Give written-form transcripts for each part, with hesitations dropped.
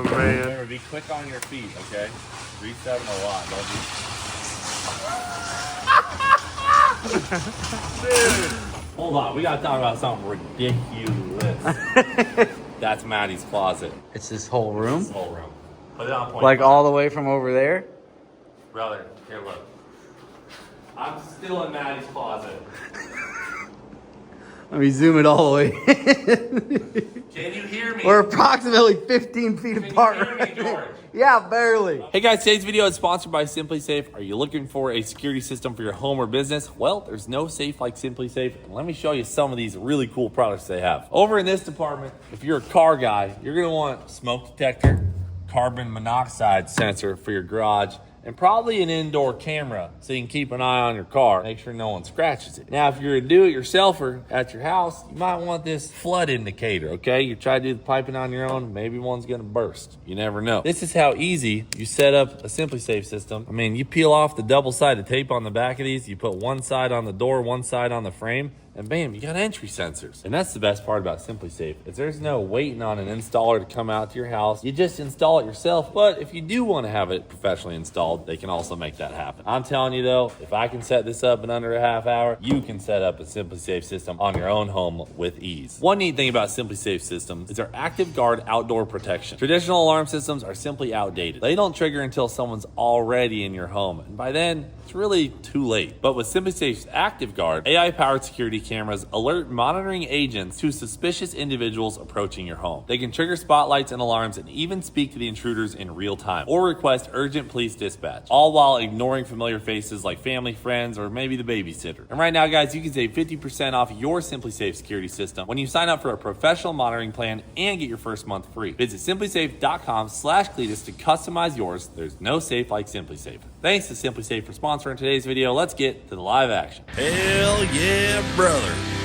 man. Remember, be quick on your feet, okay? Reset them a lot. Don't be... Dude. Hold on, we gotta talk about something ridiculous. That's Maddie's closet. It's this whole room? This whole room. Put it on point. Like all the way from over there? Brother, here, look. I'm still in Maddie's closet. Let me zoom it all the way. Can you hear me? We're approximately 15 feet apart. Can you hear me, George? Yeah, barely. Hey guys, today's video is sponsored by SimpliSafe. Are you looking for a security system for your home or business? Well, there's no safe like SimpliSafe. And let me show you some of these really cool products they have. Over in this department, if you're a car guy, you're gonna want smoke detector, carbon monoxide sensor for your garage, and probably an indoor camera so you can keep an eye on your car, make sure no one scratches it. Now, if you're a do-it-yourselfer at your house, you might want this flood indicator, okay? You try to do the piping on your own, maybe one's gonna burst. You never know. This is how easy you set up a SimpliSafe system. I mean, you peel off the double-sided tape on the back of these, you put one side on the door, one side on the frame, and bam, you got entry sensors. And that's the best part about SimpliSafe, is there's no waiting on an installer to come out to your house. You just install it yourself. But if you do want to have it professionally installed, they can also make that happen. I'm telling you though, if I can set this up in under a half hour, you can set up a SimpliSafe system on your own home with ease. One neat thing about SimpliSafe systems is our Active Guard outdoor protection. Traditional alarm systems are simply outdated. They don't trigger until someone's already in your home. And by then, it's really too late. But with SimpliSafe's Active Guard, AI-powered security cameras alert monitoring agents to suspicious individuals approaching your home. They can trigger spotlights and alarms and even speak to the intruders in real time or request urgent police dispatch, all while ignoring familiar faces like family, friends, or maybe the babysitter. And right now, guys, you can save 50% off your SimpliSafe security system when you sign up for a professional monitoring plan and get your first month free. Visit simplisafe.com/Cleetus to customize yours. There's no safe like SimpliSafe. Thanks to SimpliSafe for sponsoring today's video. Let's get to the live action. Hell yeah, brother.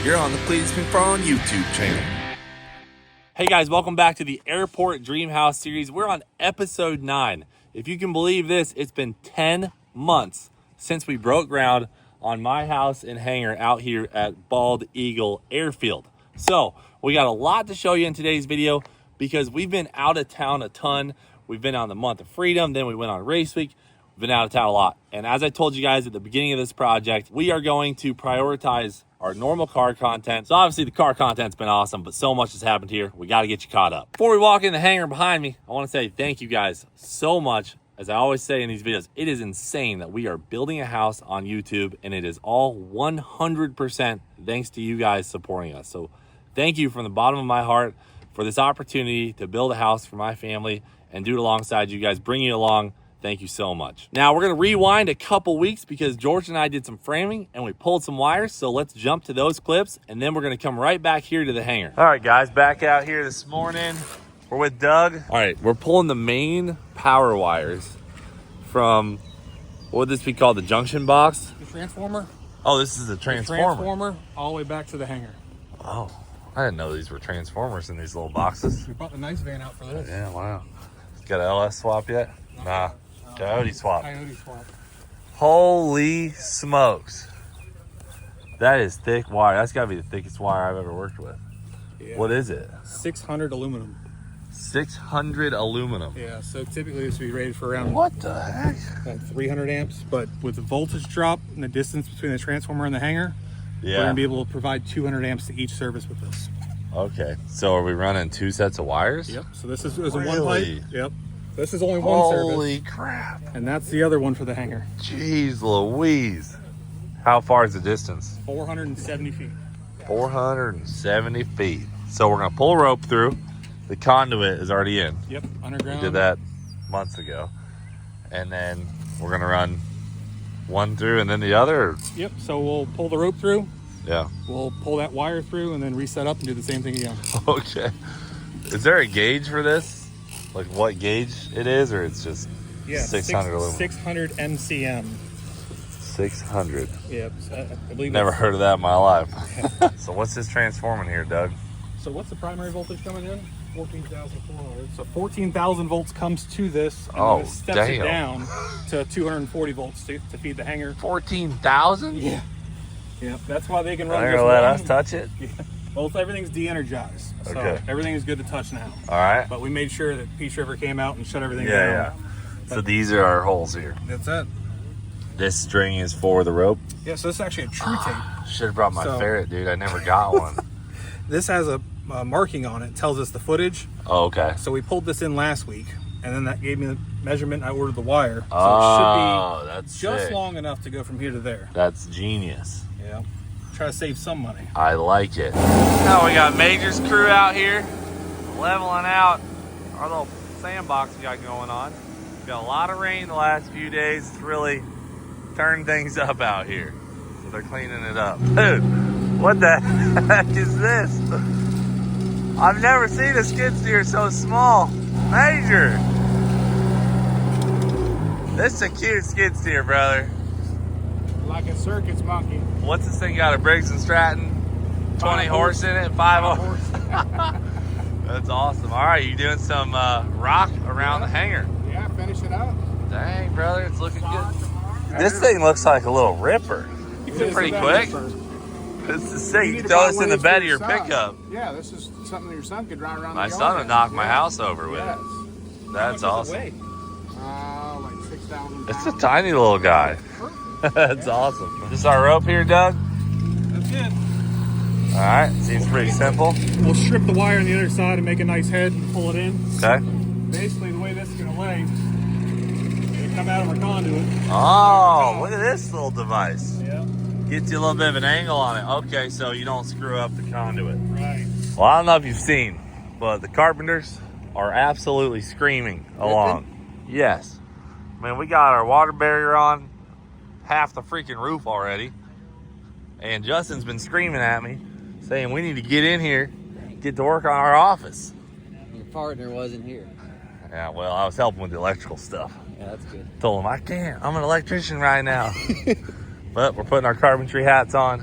You're on the Cleetus McFarland YouTube channel. Hey guys, welcome back to the Airport Dreamhouse series. We're on episode 9. If you can believe this, it's been 10 months since we broke ground on my house and hangar out here at Bald Eagle Airfield. So we got a lot to show you in today's video because we've been out of town a ton. We've been on the month of freedom, then we went on race week. We've been out of town a lot. And as I told you guys at the beginning of this project, we are going to prioritize our normal car content. So obviously the car content's been awesome, but so much has happened here. We got to get you caught up. Before we walk in the hangar behind me, I want to say thank you guys so much. As I always say in these videos, it is insane that we are building a house on YouTube, and it is all 100% thanks to you guys supporting us. So thank you from the bottom of my heart for this opportunity to build a house for my family and do it alongside you guys, bring you along. Thank you so much. Now we're gonna rewind a couple weeks because George and I did some framing and we pulled some wires. So let's jump to those clips and then we're gonna come right back here to the hangar. All right guys, back out here this morning. We're with Doug. All right, we're pulling the main power wires from, what would this be called, the junction box? The transformer. Oh, this is a transformer. The transformer all the way back to the hangar. Oh, I didn't know these were transformers in these little boxes. We brought the nice van out for this. Yeah, wow. Got an LS swap yet? Nah. Coyote swap. Coyote swap. Holy smokes. That is thick wire. That's got to be the thickest wire I've ever worked with. Yeah. What is it? 600 aluminum. 600 aluminum. Yeah, so typically this would be rated for around What the heck? like 300 amps, but with the voltage drop and the distance between the transformer and the hangar, we're Yeah. going to be able to provide 200 amps to each service with this. Okay. So are we running 2 sets of wires? Yep, so this is a one Really? pipe. Yep. This is only one service. Holy crap. And that's the other one for the hangar. Jeez Louise. How far is the distance? 470 feet. 470 feet. So we're going to pull a rope through. The conduit is already in. Yep, underground. We did that months ago. And then we're going to run one through and then the other? Or? Yep, so we'll pull the rope through. Yeah. We'll pull that wire through and then reset up and do the same thing again. Okay. Is there a gauge for this? Like what gauge it is, or it's just 600 aluminum? 600 MCM. 600. Yep. I believe Never that's- heard of that in my life. So what's this transforming here, Doug? So what's the primary voltage coming in? 14,400. So 14,000 volts comes to this, and Oh, then it steps it damn. down to 240 volts to feed the hangar. 14,000? Yeah. Yeah. That's why they can run They're just gonna let one. us touch it? Yeah. Both everything's de-energized, so Okay. everything is good to touch now. All right. But we made sure that Peach River came out and shut everything Yeah, down. yeah. So these are our holes here. That's it. This string is for the rope. Yeah, so this is actually a true tape. Should have brought my So- ferret, dude. I never got one. This has a marking on it, tells us the footage. Oh, okay. So we pulled this in last week, and then that gave me the measurement. I ordered the wire, so Oh, it that's should be just sick. long enough to go from here to there. That's genius. Yeah, try to save some money. I like it. Now we got Major's crew out here leveling out our little sandbox we got going on. We got a lot of rain the last few days. It's really turned things up out here. So they're cleaning it up. Dude, what the heck is this? I've never seen a skid steer so small. Major! This is a cute skid steer, brother. Like a circus monkey. What's this thing got? A Briggs & Stratton? 20 horse in it? 5 horse? That's awesome. All right, you doing some rock around the hangar. Yeah, finish it up. Dang, brother, it's looking good. This thing looks like a little ripper. Is it pretty quick? This is sick. You need can to throw buy this one in of the these bed for of your son. pickup. Yeah, this is something your son could drive around My the son yard would in. knock my Yeah. house over with Yes. it. That's awesome. Wait. Like 6,000 It's a pounds. tiny little guy. That's awesome. Is this our rope here, Doug? That's it. All right, seems pretty simple. We'll strip the wire on the other side and make a nice head and pull it in. Okay. Basically, the way this is going to lay, they come out of our conduit. Oh, look at this little device. Yeah, Gets you a little bit of an angle on it. Okay, so you don't screw up the conduit. right. Well, I don't know if you've seen, but the carpenters are absolutely screaming along. Yes. Man, we got our water barrier on half the freaking roof already. And Justin's been screaming at me, saying we need to get in here, get to work on our office. Your partner wasn't here. Yeah, well, I was helping with the electrical stuff. Yeah, that's good. Told him, I can't. I'm an electrician right now. But we're putting our carpentry hats on.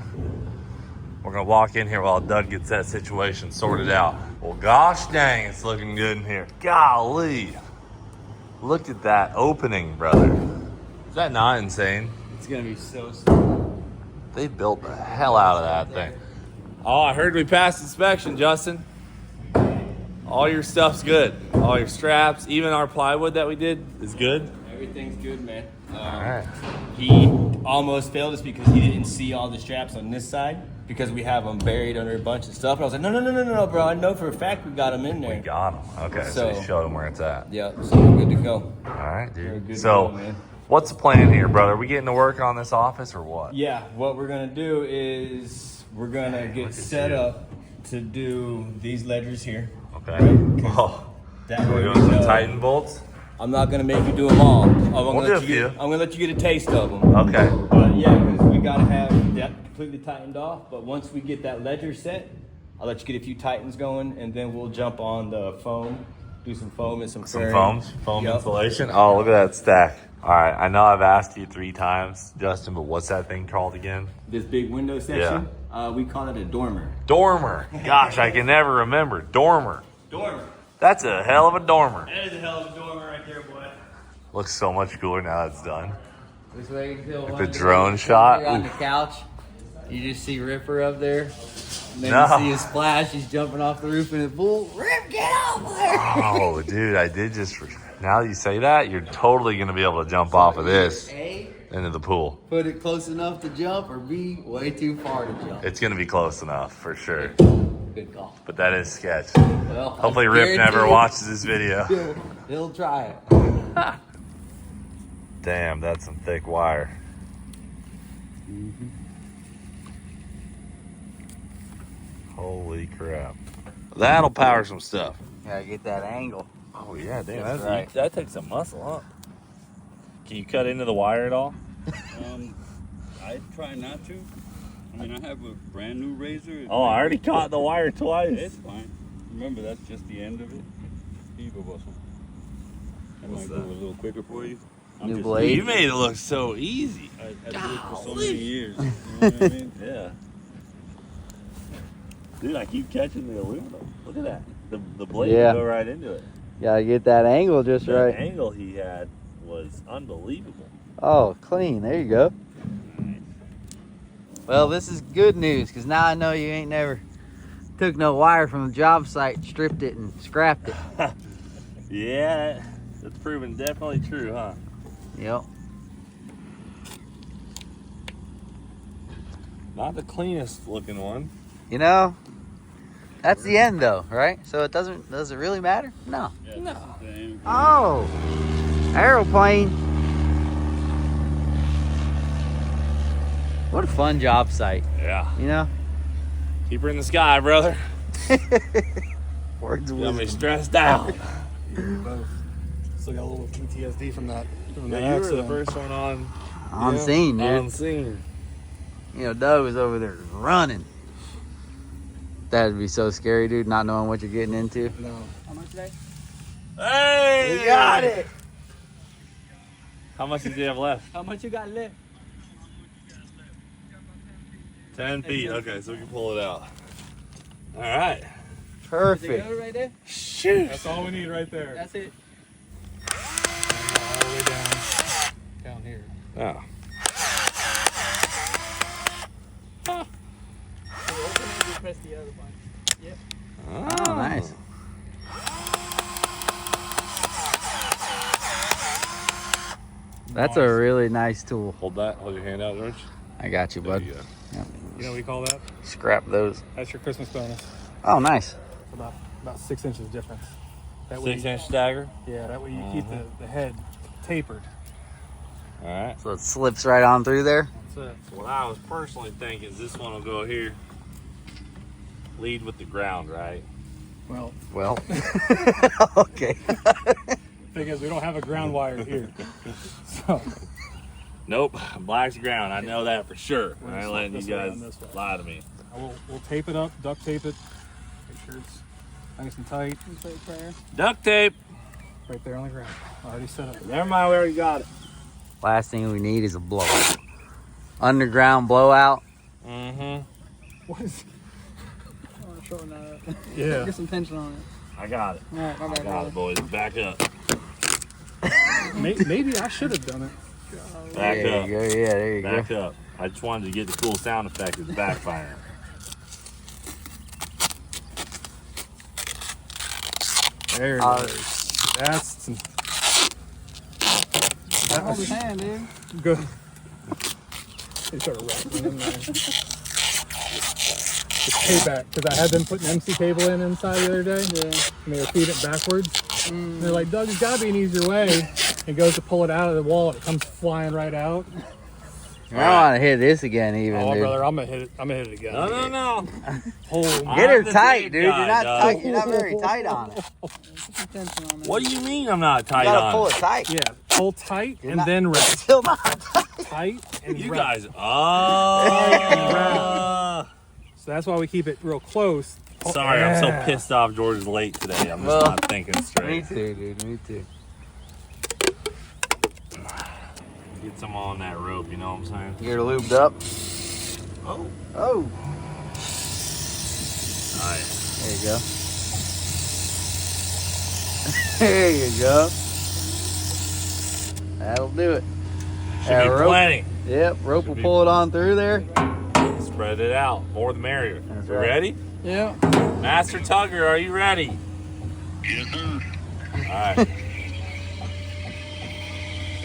We're going to walk in here while Doug gets that situation sorted out. Well, gosh dang, it's looking good in here. Golly. Look at that opening, brother. Is that not insane? It's gonna be so smooth. They built the hell out of that thing. Oh, I heard we passed inspection, Justin. All your stuff's good. All your straps, even our plywood that we did is good. Everything's good, man. All right. He almost failed us because he didn't see all the straps on this side because we have them buried under a bunch of stuff. And I was like, no, bro. I know for a fact we got them in We there. got them. Okay, so you So- showed them where it's at. Yeah, so we're good to go. All right, We're dude. good to So, go, man. what's the plan here, brother? Are we getting to work on this office or what? Yeah, what we're gonna do is we're gonna look get at set you. up to do these ledgers here. Okay. Oh, That we're way doing we some know- Titan bolts. I'm not gonna make you do them all. I'm We'll gonna do let a you get, few. I'm gonna let you get a taste of them. Okay. But yeah, because we gotta have that completely tightened off. But once we get that ledger set, I'll let you get a few tightens going, and then we'll jump on the foam, do some foam and some Some fairing. foam Yup. insulation. Oh, look at that stack. All right, I know I've asked you 3 times, Justin, but what's that thing called again? This big window section, we call it a dormer. Dormer. Gosh, I can never remember. Dormer. Dormer. That's a hell of a dormer. That is a hell of a dormer right there, boy. Looks so much cooler now that it's done. This way you can feel The drone shot. You're on the Oof. couch. You just see Ripper up there. And then No. you see a splash. He's jumping off the roof in the pool. Rip, get out there! Oh, dude, I did just. Now that you say that, you're totally going to be able to jump off of this A, into the pool. put it close enough to jump, or B, way too far to jump. It's going to be close enough for sure. Good call. But that is sketch. Well, Hopefully, I Rip never guarantee watches this video. He'll try it. Damn, that's some thick wire. Holy crap. That'll power some stuff. Gotta get that angle. Oh, yeah, damn. That's right. That takes some muscle, huh? Can you cut into the wire at all? I try not to. I mean, I have a brand new razor. Oh, I already caught the wire twice. It's fine. Remember, that's just the end of it. Here you go, Russell. That might go a little quicker for you. I'm New just- blade. You made it look so easy. I did it for so many years. You know what I mean? Yeah. Dude, I keep catching the aluminum. Look at that. The blade Yeah. will go right into it. Gotta get that angle just The right. angle he had was unbelievable. Oh, clean. There you go. Well, this is good news because now I know you ain't never Took no wire from the job site, stripped it, and scrapped it. Yeah, that's proven definitely true, huh? Yep. Not the cleanest looking one. You know, that's the end though, right? So it does it really matter? No. Yeah, No. that's the same. Oh, aeroplane. What a fun job site, Yeah. you know? Keep her in the sky, brother. Words of Got me wisdom. stressed out. Both. Still got a little PTSD from that. From that Yeah, you were the accident. first one on On scene, dude. on scene. You know, Doug was over there running. That'd be so scary, dude, not knowing what you're getting into. No. How much today? Hey! We got it. How much did you have left? How much you got left? 10 feet. Okay, so we can pull it out. All right. Perfect. right there? Shoot. That's all we need right there. That's it. All the way down here. Oh. Open it, you press the other one. Yep. Oh, nice. That's a really nice tool. Hold that. Hold your hand out, George. I got you, There bud. you go. You know what we call that? Scrap those. That's your Christmas bonus. Oh, nice. It's about 6 inches difference. That way, 6-inch stagger. Yeah, that way you keep the head tapered. All right. So it slips right on through there. That's it. What I was personally thinking is this one will go here. Lead with the ground, right? Well, Well, okay. thing is, we don't have a ground wire here. So, Nope. Black's ground. I know that for sure. We'll I ain't just letting you this way guys and this way. lie to me. we'll tape it up, duct tape it. Make sure it's nice and tight. Duct tape. Right there on the ground. Already set up. Never mind. We already got it. Last thing we need is a blowout. Underground blowout. Mm-hmm. What is? Oh, shorten that up. Yeah. Get some tension on it. I got it. All right, my I bad. got it, boys. Back up. Maybe I should have done it. Back there up. you go. Yeah, there you Back go. up. I just wanted to get the cool sound effect. It's backfiring. There it is. That's some Hold his hand, dude. good. They started wrapping in there. The payback, because I had them put an MC cable in inside the other day, Yeah. and they were feeding it backwards. And they're like, Doug, there's got to be an easier way. And goes to pull it out of the wall, and it comes flying right out. I don't want to hit this again, even, Oh, dude. brother, I'm gonna hit it. I'm gonna hit it again. No. Oh, Get her I'm the tight, tape dude. guy, You're not dog. tight. You're not very tight on it. Put some tension on it. What do you mean I'm not You tight gotta on pull it? it tight. yeah. Pull tight and not- then wrap. Still not tight. Tight and You wrap. guys. Oh. So that's why we keep it real close. Oh, Sorry, I'm so yeah. pissed off George is late today. I'm just Well, not thinking Me straight. too, dude. Me too. Get some on that rope, you know what I'm saying? You're lubed up. Oh. Oh. Nice. There you go. There you go. That'll do it. Should That be rope- plenty. Yep, rope will pull it on through there. Spread it out. More the merrier. That's You right. ready? Yeah. Master Tugger, are you ready? Yes, sir. All right.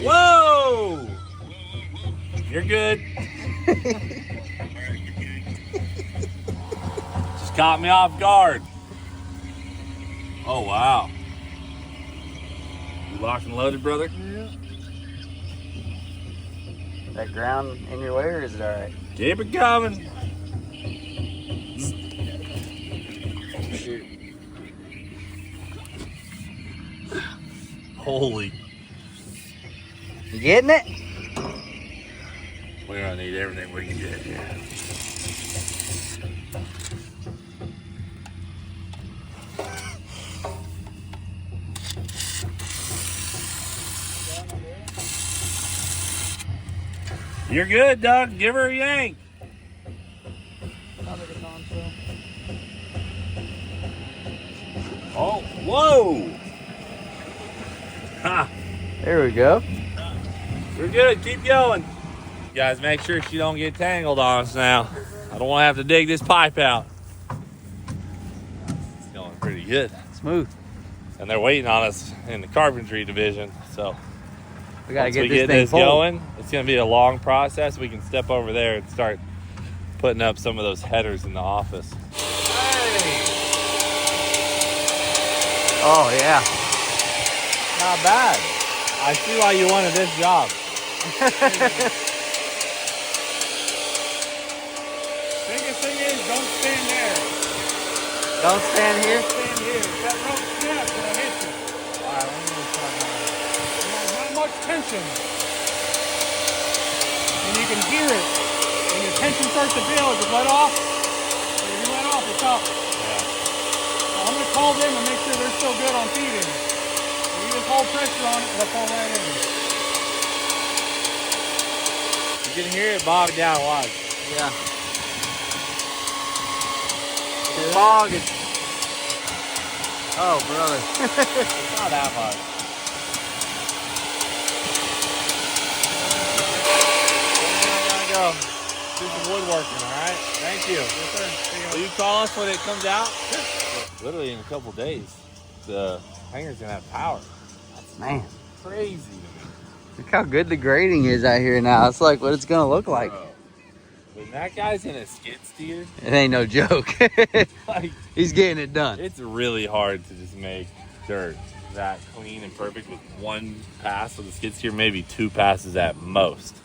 Whoa! You're good. Just caught me off guard. Oh, wow. You locked and loaded, brother? That ground in your way, or is it all right? Keep it coming. Holy. You getting it? We're gonna need everything we can get here. You're good, Doug. Give her a yank. Sounds like it's on, so. Oh, whoa. Ha. There we go. We're good. Keep going. You guys, make sure she don't get tangled on us now. I don't want to have to dig this pipe out. good. Smooth. And they're waiting on us in the carpentry division. So We gotta once get we this get thing this full. going, it's gonna be a long process. We can step over there and start putting up some of those headers in the office. Oh yeah. Not bad. I see why you wanted this job. Biggest thing is don't stand there. Don't stand here. Stand here. That rope snaps and it'll hit you. Alright, let me try There's not much tension. And you can hear it. When your tension starts to build, just let off. If you let off, it's up. So I'm going to call them and make sure they're still good on feeding. If you just hold pressure on it, it'll fall right in. You can hear it bog down. Watch. Yeah. The fog is. Oh, brother. It's not that much. Go. Do some woodworking, all right? Thank you. Yes, sir. Will you call us when it comes out? Literally in a couple days, the hangar's gonna have power. Man, Crazy to me. look how good the grading is out here now. It's like what it's gonna look like. Bro, when that guy's in a skid steer, It ain't no joke. like He's getting it done. it's really hard to just make dirt that clean and perfect with one pass with the skid steer, maybe two passes at most.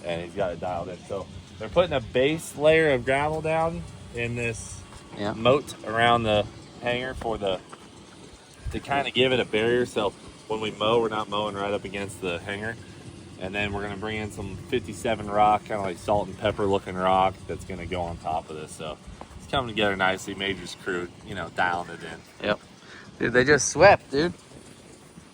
And he's got it dialed in. So they're putting a base layer of gravel down in this Yeah. moat around the hangar to kind of give it a barrier. So when we mow, we're not mowing right up against the hangar. And then we're gonna bring in some 57 rock, kind of like salt and pepper looking rock that's gonna go on top of this. So it's coming together nicely. Major's crew, dialing it in. Yep. Dude, they just swept, dude.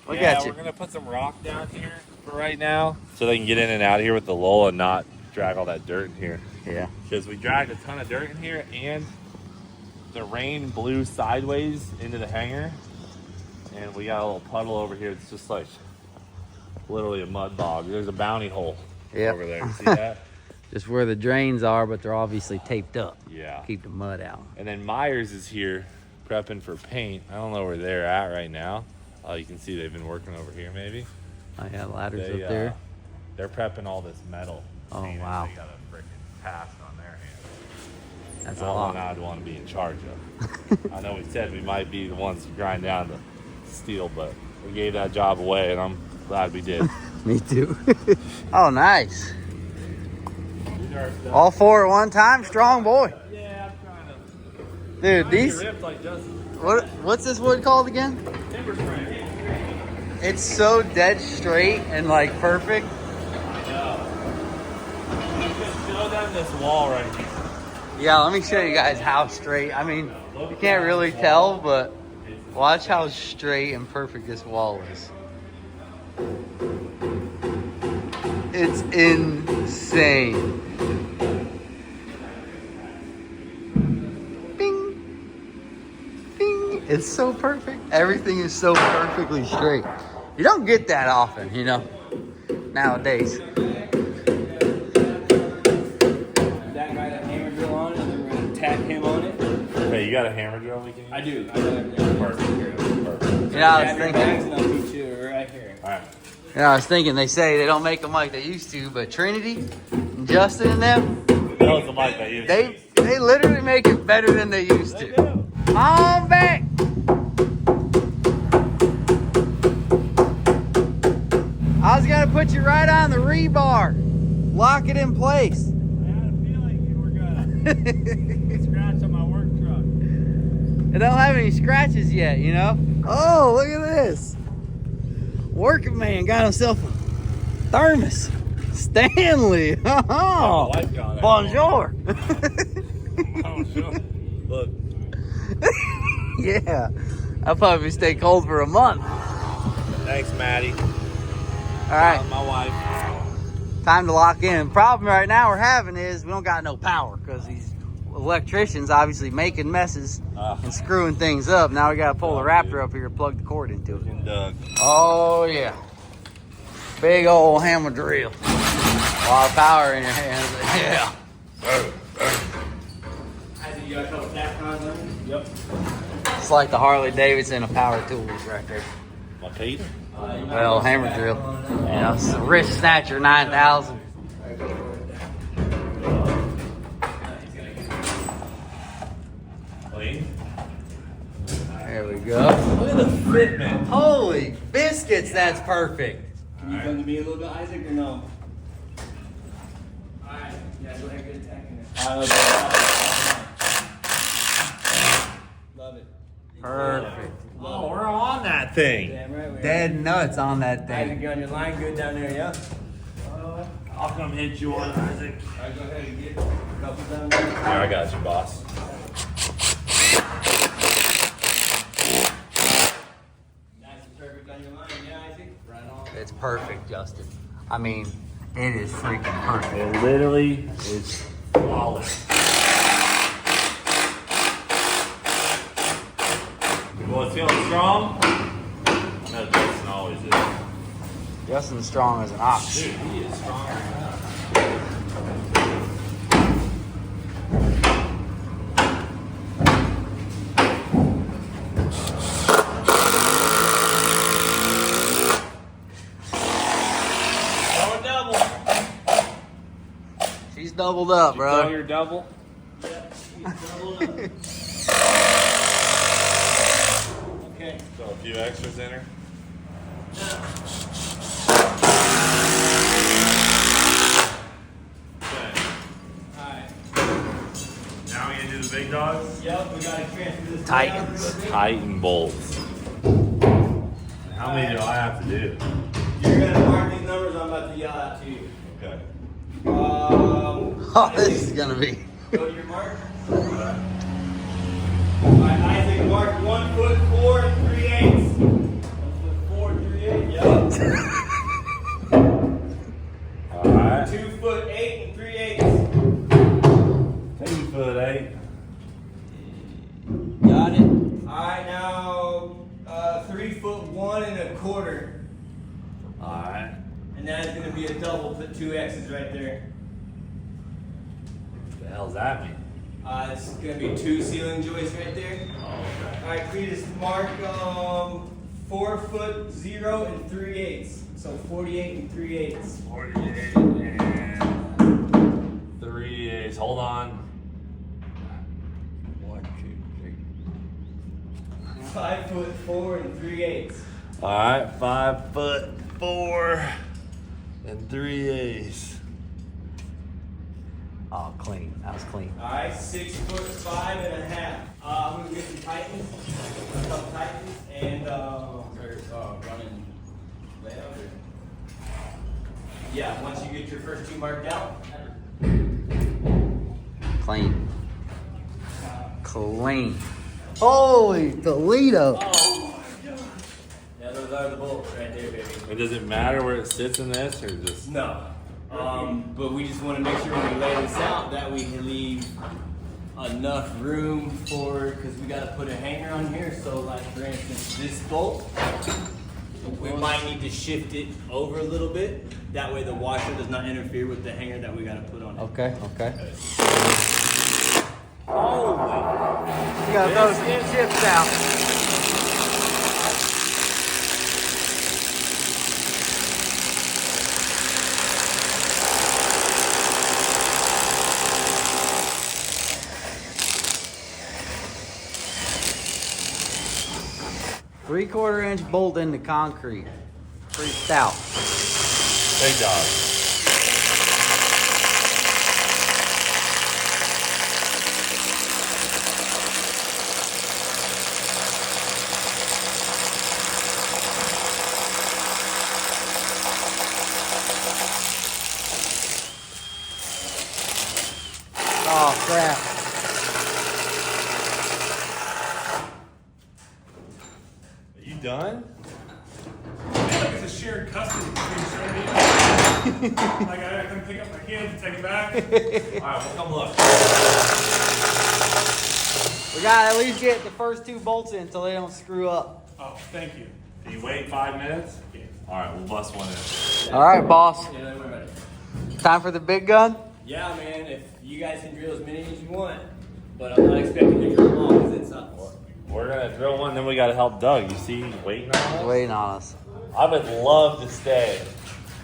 Look at you. We're gonna put some rock down here for right now, so they can get in and out of here with the lull and not drag all that dirt in here. Yeah. Because we dragged a ton of dirt in here, and the rain blew sideways into the hangar, and we got a little puddle over here. It's just like literally a mud bog. There's a bounty hole over there. See that? Just where the drains are, but they're obviously taped up. Yeah. Keep the mud out. And then Myers is here prepping for paint. I don't know where they're at right now. You can see they've been working over here maybe. I got ladders They, up there. They're prepping all this metal. Oh, paint wow. They got a freaking task on their hands. That's Not a one lot. I'd want to be in charge of. I know we said we might be the ones to grind down the steel, but we gave that job away, and I'm glad we did. Me too. Oh, nice. All four at one time? Strong boy. Yeah, I'm trying to. Dude, these. Ripped like Justin. What's this wood called again? Timber frame. It's so dead straight and like perfect. Just show them this wall right here. Yeah, let me show you guys how straight. I mean, you can't really tell, but watch how straight and perfect this wall is. It's insane. Bing. Bing. It's so perfect. Everything is so perfectly straight. You don't get that often, nowadays. That guy that hammer drill on it, and we're going to tap him on it. Hey, you got a hammer drill we can use? I do. I got everything. Perfect. I was Tap your bags thinking. and I'll teach you right here. All right. I was thinking they say they don't make them like they used to, but Trinity and Justin and them, That was the mic that you they literally make it better than they used to. On back. I was gonna put you right on the rebar, lock it in place. I had a feeling you were gonna scratch on my work truck. It don't have any scratches yet, Oh, look at this. Working man got himself a thermos. Stanley. Oh, wife got it. bonjour. Oh, sure. Look. Yeah, I'll probably stay cold for a month. Thanks, Maddie. All right, My wife. time to lock in. Problem right now we're having is we don't got no power because these electricians obviously making messes and screwing things up. Now we got to pull the Raptor up here and plug the cord into it. And Doug. Oh yeah, big old hammer drill. A lot of power in your hands. Yeah. You got a couple tap cons on it? Yep. It's like the Harley Davidson of power tools right there. My Pete? Well, hammer drill. Yeah, it's a wrist snatcher 9000. Clean. There we go. Look at the fitment. Holy biscuits, that's perfect. Can you come to me a little bit, Isaac, or no? Alright, yeah, go ahead and get attacking it. Love it. Perfect. Oh, we're on that thing. Damn right we are. Dead nuts on that Isaac, thing. you on your line good down there, yeah? I'll come hit you on Isaac. Alright, go ahead and get a couple down there. Here, I got you, boss. Nice and perfect on your line, yeah, Isaac? Right on. It's perfect, Justin. I mean, it is freaking perfect. It literally is flawless. Well, it's feeling strong. I know Justin always is. Justin's strong as an ox. Dude, he is strong. Throw a double. She's doubled up, Throw bro. your double. Yep, she's doubled up. Okay. Throw a few extras in her. Okay. Alright. Now we gonna do the big dogs. Yep, we gotta transfer this Titans. down real quick. Titan bolts. How many do I have to do? You're gonna mark these numbers I'm about to yell out to you. Okay. Oh, this is gonna be. Go to your mark. Alright, Isaac, mark 1 foot 4 and 3/8. 1 foot 4 and 3/8. Yep. Alright. 2 foot 8 and 3/8. 2 foot 8. Got it. Alright, now 3 foot 1 1/4. Alright. And that is gonna be a double. Put 2 X's right there. What the hell's that mean? It's gonna be 2 ceiling joists right there. Oh, okay. Alright, Cleetus, mark 4 foot 0 and 3/8. So 48 and 3/8. 48 and 3/8. Hold on. 1, 2, 5 foot 4 and 3/8. Alright, 5 foot 4 and 3/8. Oh, clean. That was clean. Alright, 6 foot 5 and 1/2. I'm gonna get some Titans, a couple Titans, and running layout. Yeah, once you get your first 2 marked out. Clean. Clean. Holy Toledo. Oh my god. Yeah, those are the bolts right there, baby. It doesn't matter where it sits in this, or just. No. But we just want to make sure when we lay this out that we can leave enough room for, because we got to put a hanger on here. So like for instance, this bolt, we might need to shift it over a little bit. That way the washer does not interfere with the hanger that we got to put on it. Okay, okay. Holy. You gotta throw some chips out. Three-quarter-inch bolt into concrete. Pretty stout. Big dog. Oh, crap. Are you done? It's a shared custody between Shirley and like I come pick up my kids and take it back. Alright, we'll come look. We gotta at least get the first 2 bolts in until they don't screw up. Oh, thank you. Can you wait 5 minutes? Alright, we'll bust one in. All right, boss. Yeah, don't worry about it. Time for the big gun? Yeah, man. If you guys can drill as many as you want, but I'm not expecting to drill long because it's up. We're gonna drill one, then we gotta help Doug. You see, he's waiting on us. Waiting on us. I would love to stay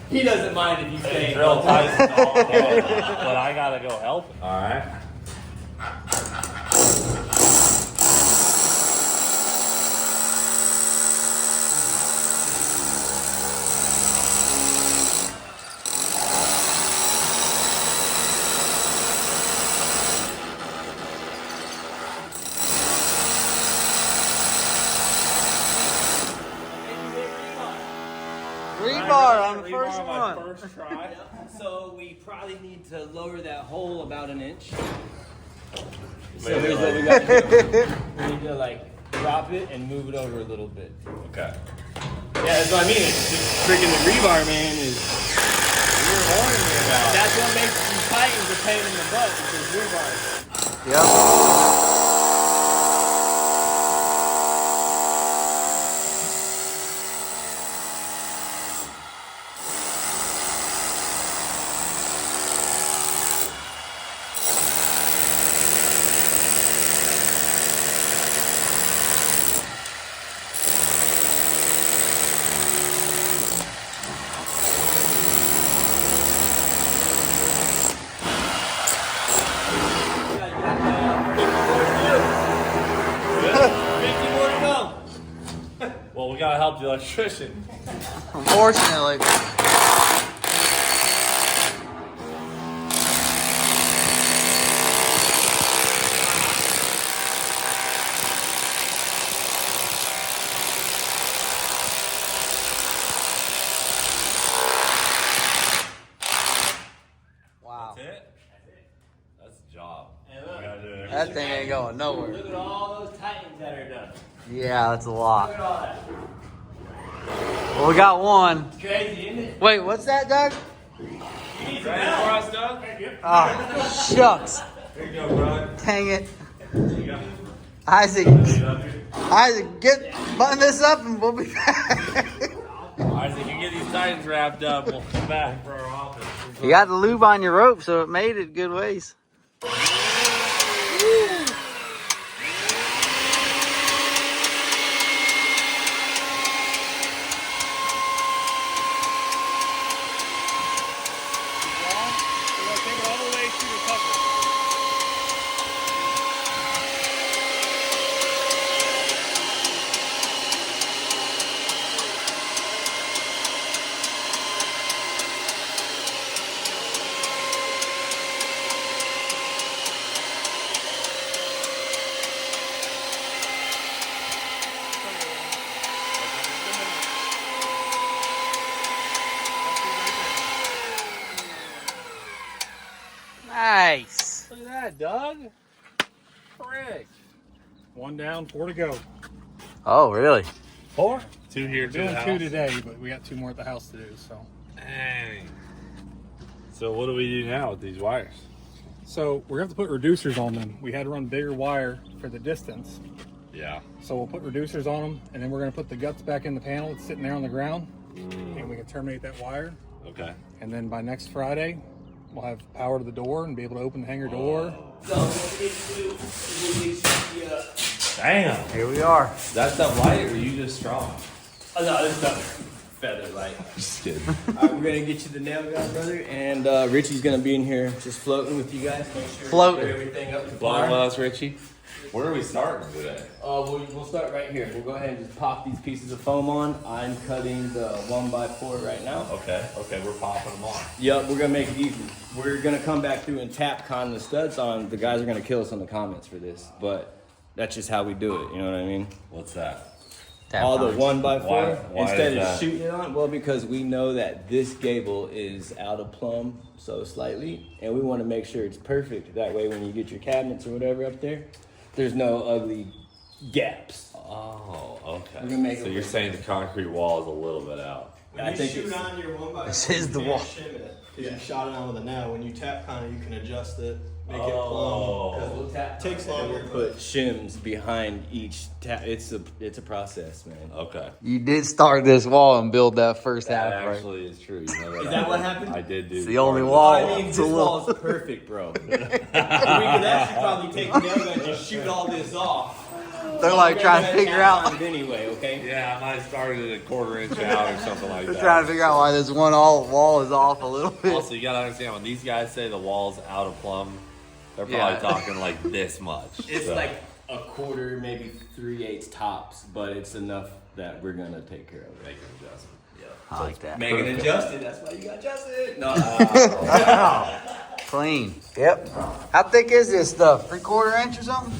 He doesn't mind if you stay. and drill Tyson all day, but I gotta go help him. All right. Rebar on the first Rebar on my one. first try. So we probably need to lower that hole about an inch. So Maybe here's what like- we got to do. We need to like drop it and move it over a little bit. Okay. Yeah, that's what I mean. It's just freaking the rebar, man, is. You were warning me about it. That's what makes these Titans a pain in the butt. Is rebar. Yep. Well, we gotta help the electrician. Unfortunately. Wow. That's it? That's a job. And look, We gotta do it every That thing ain't going nowhere. look at all those Titans that are done. Yeah, that's a Look lot. at all that. Well, we got one. It's crazy, isn't it? Wait, what's that, Doug? You need some Ready help. for us, Doug? Oh, shucks. Here you go, bud. Dang it. Here you go. Isaac, Get up here. Isaac, button this up and we'll be back. Isaac, you get these Titans wrapped up. We'll come back for our office. You got the lube on your rope, so it made it good ways. We're gonna take it all the way to the cover. Nice. Look at that, Doug. Frick. One down, 4 to go. Oh, really? 4? 2 here, 2 Doing at the 2 house. today, but we got 2 more at the house to do. Dang. So what do we do now with these wires? So we're gonna have to put reducers on them. We had to run bigger wire for the distance. Yeah. So we'll put reducers on them, and then we're gonna put the guts back in the panel. It's sitting there on the ground, and we can terminate that wire. Okay. And then by next Friday, we'll have power to the door and be able to open the hangar door. So what we need to do is we need to Damn. Here we are. That stuff light or you just strong? oh no, this stuff feather light. Just kidding. Alright, we're gonna get you the nail gun, brother, and Richie's gonna be in here just floating with you guys. Make sure Floating. we get everything up to Blowing with par. us, Richie. Where are we starting today? We'll start right here. We'll go ahead and just pop these pieces of foam on. I'm cutting the 1x4 right now. Okay. Okay, we're popping them on. Yep, we're gonna make it easy. We're gonna come back through and tap con the studs on. The guys are gonna kill us on the comments for this, but that's just how we do it. You know what I mean? What's that? All the 1x4 Why instead is of that? shooting it on. Well, because we know that this gable is out of plumb so slightly, and we want to make sure it's perfect. That way, when you get your cabinets or whatever up there, there's no ugly gaps. Oh, okay. We're gonna make so it you're work. saying the concrete wall is a little bit out. When I you think shoot it's- on your 1x4, This is the you wall. can't shim it because you shot it on with a nail. When you tap on it, you can adjust it, make it Oh. plumb. We'll tap Takes and longer, we'll put shims behind each tap. It's a process, man. Okay. You did start this wall and build that first That half, right? actually is true. You know Is that what happened? I did do. It's the only part of wall. I mean, It's this a little- wall is perfect, bro. We could actually probably take the nail gun and just shoot all this off. They're like trying to figure out. Anyway, okay? Yeah, I might have started at a 1/4 inch out or something like They're that. trying to figure out why this one wall is off a little bit. Also, you gotta understand when these guys say the wall's out of plumb, they're probably talking like this much. It's like a 1/4, maybe 3/8 tops, but it's enough that we're gonna take care of it. Make an adjustment. I like that. Make it adjusted. That's why you got adjusted. No. Clean. Yep. How thick is this stuff? 3/4 inch or something?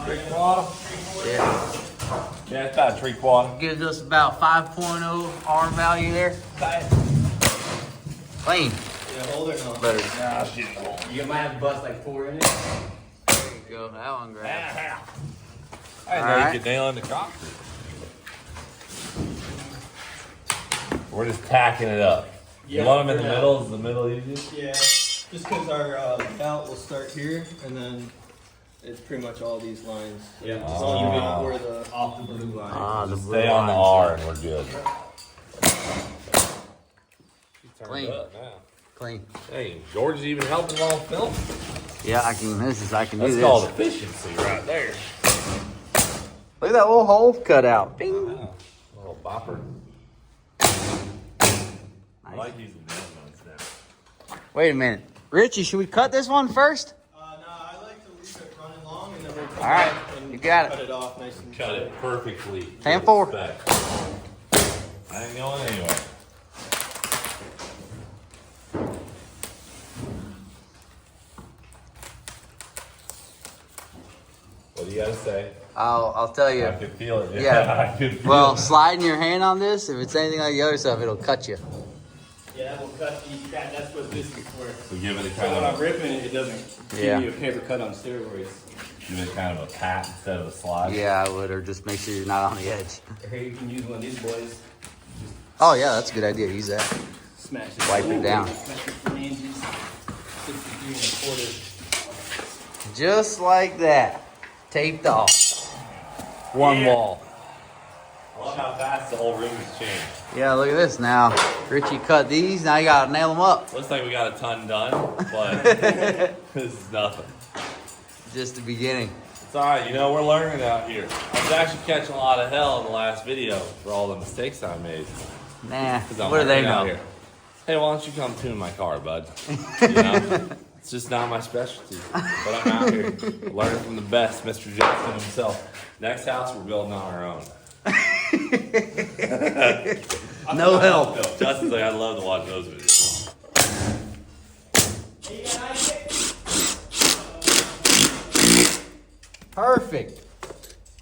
3/4. Yeah. Yeah, it's about 3/4. Gives us about 5.0 R value there. Clean. Yeah, hold it on. Better. You might have to bust like 4 in it. There you go. That one grabs. I didn't know Alright. you could nail in the concrete. We're just tacking it up. You Yeah, want them in for the now. middle? Is the middle easiest? Yeah, just because our belt will start here, and then it's pretty much all these lines. Yeah. Just keep it where the Off the blue line. Ah, the blue Stay on the lines. R and we're good. Clean. Up now. Clean. Hey, George is even helping while filming. Yeah, I can do That's this. called efficiency right there. Look at that little hole cut out. Bing. Wow. Little bopper. I like using nail guns now. Wait a minute. Richie, should we cut this one first? No, I like to leave it running long, and then we'll come All right, back and you got it. cut it off nice and Cut it perfectly. Hand forward. Respect. I ain't going anywhere. What do you gotta say? I'll tell you. I could feel it. Yeah. I could feel Well, it. sliding your hand on this, if it's anything like the other stuff, it'll cut you. Yeah, that will cut you. That's what this is for. We give it a So kind when I'm of, ripping it, it doesn't Yeah. give you a paper cut on steroids. give it kind of a pat instead of a slide. Yeah, I would, or just make sure you're not on the edge. Or here you can use one of these boys. Oh yeah, that's a good idea. Use that. Smash it. Wipe it down. Smash it 3 inches. 63 1/4. Just like that. Taped off. One wall. I love how fast the whole room has changed. Yeah, look at this now. Richie cut these, now you gotta nail them up. Looks like we got a ton done, but this is nothing. Just the beginning. It's alright, you know, we're learning out here. I was actually catching a lot of hell in the last video for all the mistakes I made. Nah, 'Cause I'm what do they learning out know? here. Hey, why don't you come tune my car, bud? You know? It's just not my specialty. But I'm out here learning from the best, Mr. Jackson himself. Next house, we're building on our own. No help. Justin's like, I'd love to watch those videos. Perfect.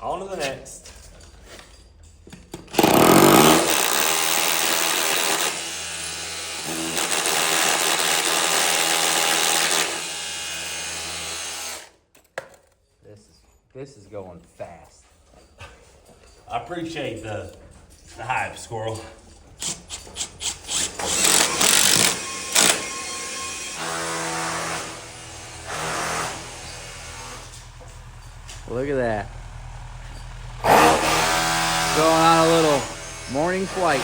On to the next. This is going fast. I appreciate the hype, squirrel. Look at that. Going on a little morning flight.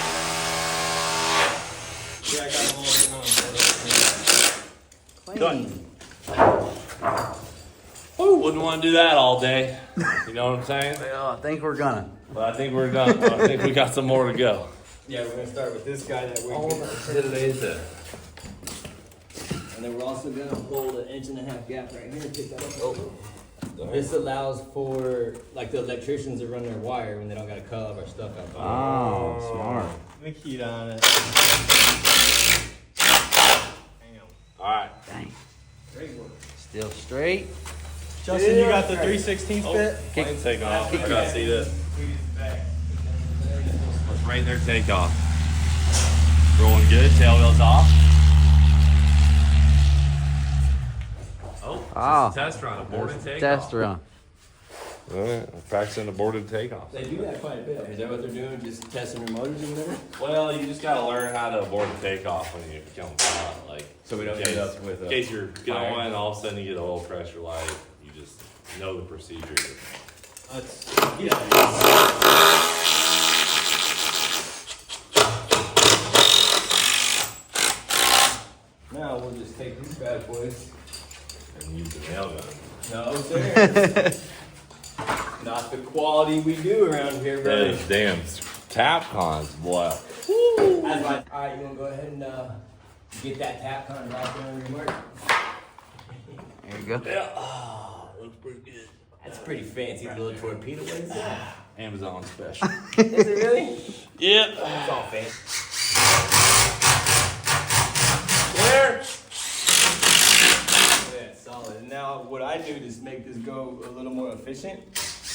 Yeah, I got them all written on. Done. Woo, wouldn't want to do that all day. You know what I'm saying? Well, I think we're gonna. But I think we're done. I think we got some more to go. Yeah, we're gonna start with this guy that we're and then we're also gonna hold an 1.5 gap right here and pick that up. This allows for like the electricians to run their wire when they don't gotta cut all of our stuff out. Oh, smart. Let me heat on it. All right. Dang. Great work. Still straight. Justin, you got the 3/16 bit? Plane take off. I gotta see this. Let's rate their takeoff. Rolling good. Tail wheels off. Oh, Oh. it's a test run. Abort and takeoff. Test run. All right. I'm practicing aborted takeoff. They do that quite a bit. Is that what they're doing? Just testing their motors and whatever? Well, you just gotta learn how to abort and takeoff when you become hot. Like, So we don't in end case- up with in a case you're fire. going and all of a sudden you get a low pressure light. You just know the procedure. Now we'll just take these bad boys. And use the nail gun. No, sir. Not the quality we do around here, bro. Those damn tap cons, boy. That's right. All right, you want to go ahead and get that tap con right there on your mark? There you go. Yeah. Oh, looks pretty good. That's pretty fancy little torpedo. What is that? Amazon special. Is it really? Yep. It's all fancy. There. Yeah, solid. And now what I do to make this go a little more efficient,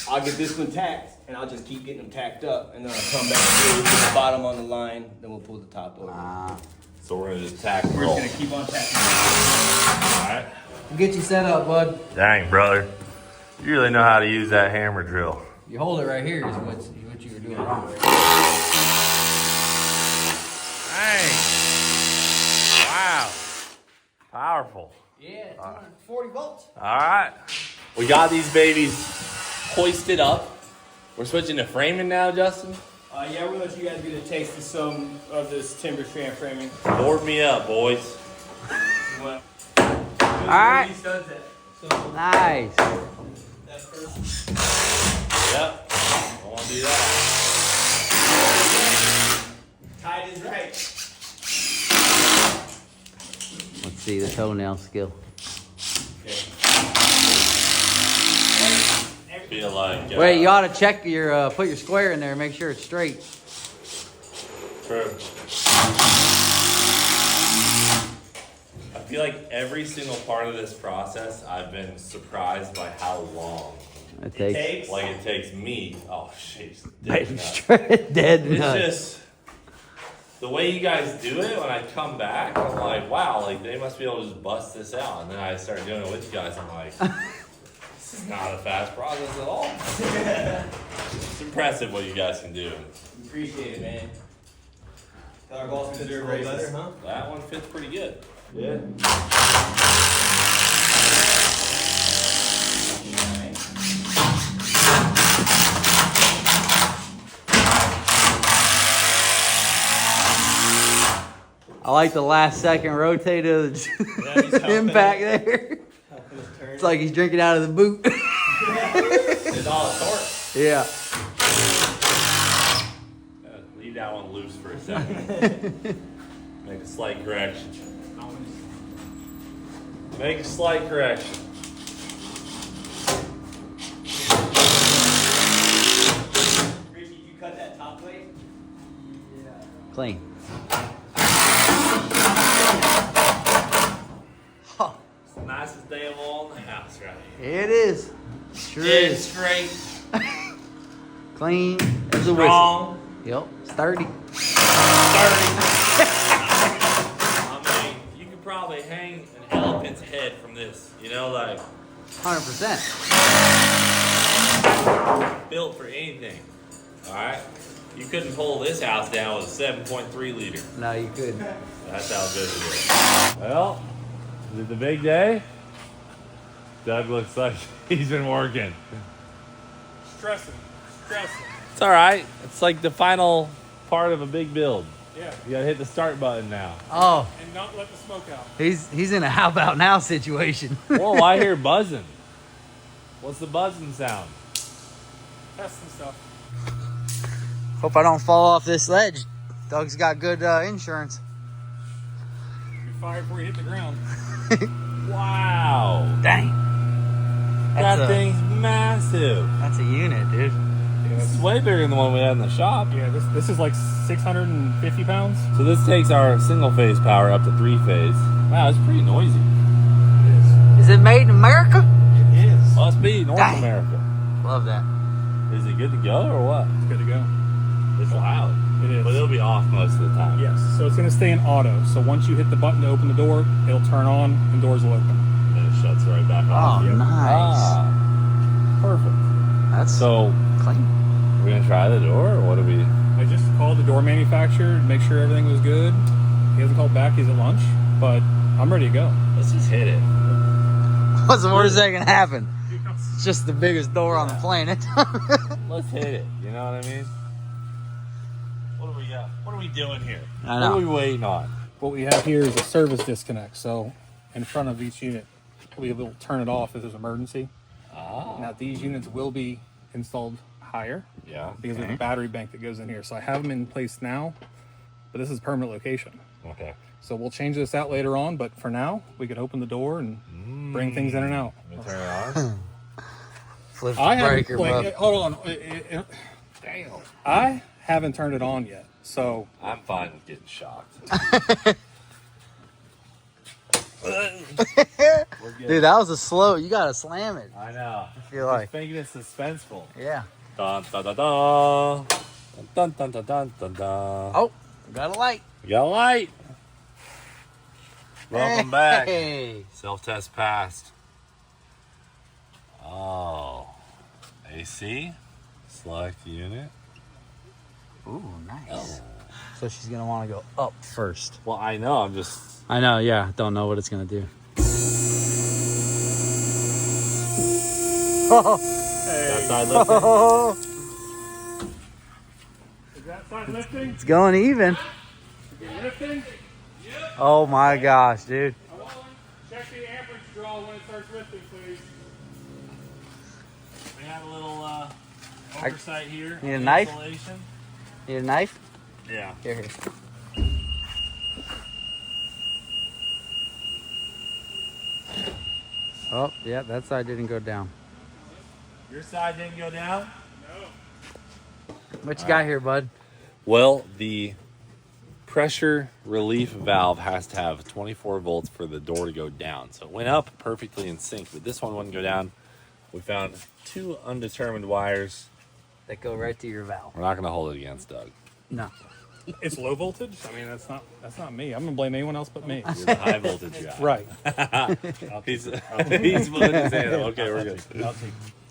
I'll get this one tacked, and I'll just keep getting them tacked up, and then I'll come back through, put the bottom on the line, then we'll pull the top over. So we're gonna just tack and We're roll. just gonna keep on tacking. All right. We'll get you set up, bud. Dang, brother. You really know how to use that hammer drill. You hold it right here is what you were doing wrong. Dang. Wow. Powerful. Yeah, 240 volts. All right. We got these babies hoisted up. We're switching to framing now, Justin. Yeah, we're gonna let you guys get a taste of some of this timber strand framing. Board me up, boys. All right. Nice. Yep. I want to do that. Tight is right. Let's see the toenail skill. Feel like. Wait, you ought to check your put your square in there and make sure it's straight. True. I feel like every single part of this process, I've been surprised by how long It takes like it takes me. Oh, jeez. dead It's nuts. just the way you guys do it. When I come back, I'm like, wow, like they must be able to just bust this out. And then I start doing it with you guys. I'm like, this is not a fast process at all. It's impressive what you guys can do. Appreciate it, man. Our balls fit a little better, huh? That one fits pretty good. Yeah. I like the last second rotate of the impact there. It's like he's drinking out of the boot. It's all a torque. Yeah. Leave that one loose for a second. Make a slight correction. Make a slight correction. Richie, you cut that top plate? Clean. It's the nicest day of all in the house, right here. It is. Sure Dead is. straight, Clean as a whistle. strong, Yep. Sturdy. sturdy. I mean, you could probably hang an elephant's head from this. You know, like 100%. built for anything. All right. You couldn't pull this house down with a 7.3 liter. No, you couldn't. That's how good it is. Well, is it the big day? Doug looks like he's been working. Stressing. It's all right. It's like the final part of a big build. Yeah. You gotta hit the start button now. Oh, And not let the smoke out. he's in a how about now situation. Whoa, I hear buzzing. What's the buzzing sound? Testing stuff. Hope I don't fall off this ledge. Doug's got good insurance. You're fired before you hit the ground. Wow. Dang. That thing's massive. That's a unit, dude. It's way bigger than the one we had in the shop. Yeah, this is like 650 pounds. So this takes our single phase power up to 3-phase. Wow, it's pretty noisy. Is it made in America? It is. Must be North Dang. America. Love that. Is it good to go or what? It's good to go. It's loud. It is. But it'll be off most of the time. Yes, so it's going to stay in auto. So once you hit the button to open the door, it'll turn on and doors will open. And then it shuts right back off. Oh, nice. Ah, perfect. That's So, clean. we're going to try the door or what do we... I just called the door manufacturer to make sure everything was good. He hasn't called back. He's at lunch, but I'm ready to go. Let's just hit it. What's the worst that can happen? It's just the biggest door on the planet. Let's hit it. You know what I mean? What do we got? What are we doing here? I know. What are we waiting on? What we have here is a service disconnect. So in front of each unit, we'll be able to turn it off if there's an emergency. Ah. Now these units will be installed higher Yeah. because of the battery bank that goes in here. So I have them in place now, but this is permanent location. Okay. So we'll change this out later on, but for now, we could open the door and bring things in and out. Let me turn it on. Flip the breaker, bub. Hold on. Damn. I haven't turned it on yet, so I'm fine with getting shocked. Dude, that was a slow. You gotta slam it. I know. I feel like. Just making it suspenseful. Yeah. Dun, dun, dun, dun. Dun, dun, dun, dun, dun, dun. Oh, we got a light. We got a light. Welcome back. Hey. Self-test passed. Oh. AC. Select unit. Ooh, nice. So she's gonna want to go up first. Well, I know. I'm just... I know, yeah. Don't know what it's gonna do. That side lifting. is that side lifting? It's going even. Is it lifting? Oh my gosh, dude. Check the amperage draw when it starts lifting, please. We had a little oversight here. Need a on the knife? installation. Need a knife? Yeah. Here. Oh, yeah, that side didn't go down. Your side didn't go down? What you got here, bud? Well, the pressure relief valve has to have 24 volts for the door to go down. So it went up perfectly in sync, but this one wouldn't go down. We found 2 undetermined wires. That go right to your valve. We're not going to hold it against Doug. No. It's low voltage. I mean, that's not me. I'm gonna blame anyone else but me. You're the high voltage guy. Right. He's putting his hand up. Okay, we're good.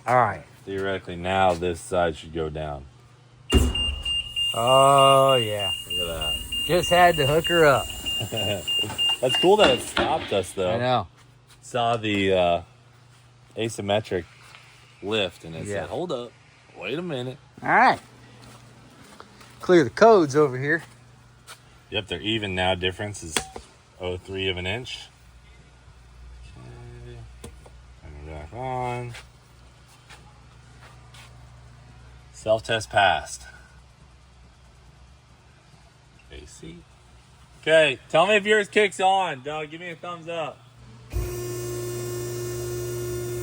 All right. Theoretically, now this side should go down. Oh, yeah. Look at that. Just had to hook her up. That's cool that it stopped us, though. I know. Saw the asymmetric lift, and it Yeah. said, hold up, wait a minute. All right. Clear the codes over here. Yep, they're even now. Difference is 0.3 of an inch. Okay. Turn it back on. Self-test passed. AC. Okay, tell me if yours kicks on, Doug. Give me a thumbs up.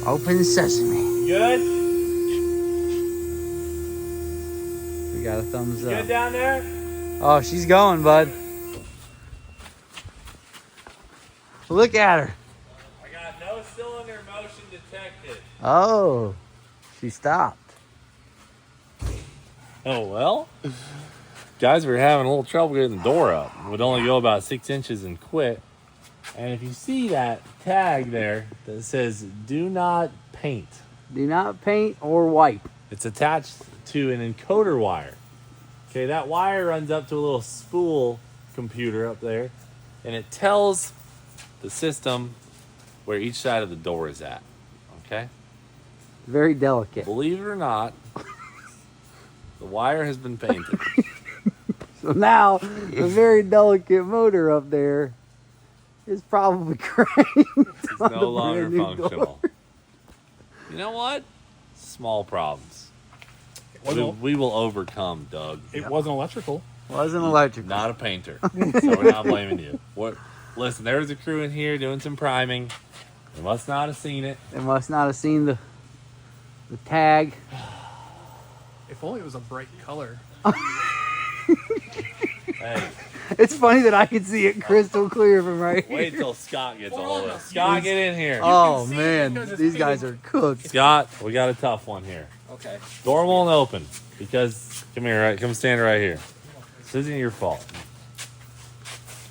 Open sesame. You good? We got a thumbs Good up. down there? Oh, she's going, bud. Look at her. I got no cylinder motion detected. Oh, she stopped. Oh, well. Guys, we're having a little trouble getting the door up. It would only go about 6 inches and quit. And if you see that tag there that says, do not paint. Do not paint or wipe. It's attached to an encoder wire. Okay, that wire runs up to a little spool computer up there, and it tells the system where each side of the door is at. Okay? Very delicate. Believe it or not, the wire has been painted. So now, the very delicate motor up there is probably cranked. It's on no the longer brand new functional. door. You know what? Small problems. Wasn't- We will overcome, Doug. It wasn't electrical. Wasn't electrical. Not a painter, so we're not blaming you. What? Listen, there was a crew in here doing some priming. They must not have seen it. They must not have seen the tag. If only it was a bright color. Hey, It's funny that I can see it crystal clear from right here. wait till Scott gets a hold of it. Scott, get in here. Oh see it man, because it's these guys are cooked. Scott, we got a tough one here. Okay. Door won't open because come here, right? Come stand right here. This isn't your fault.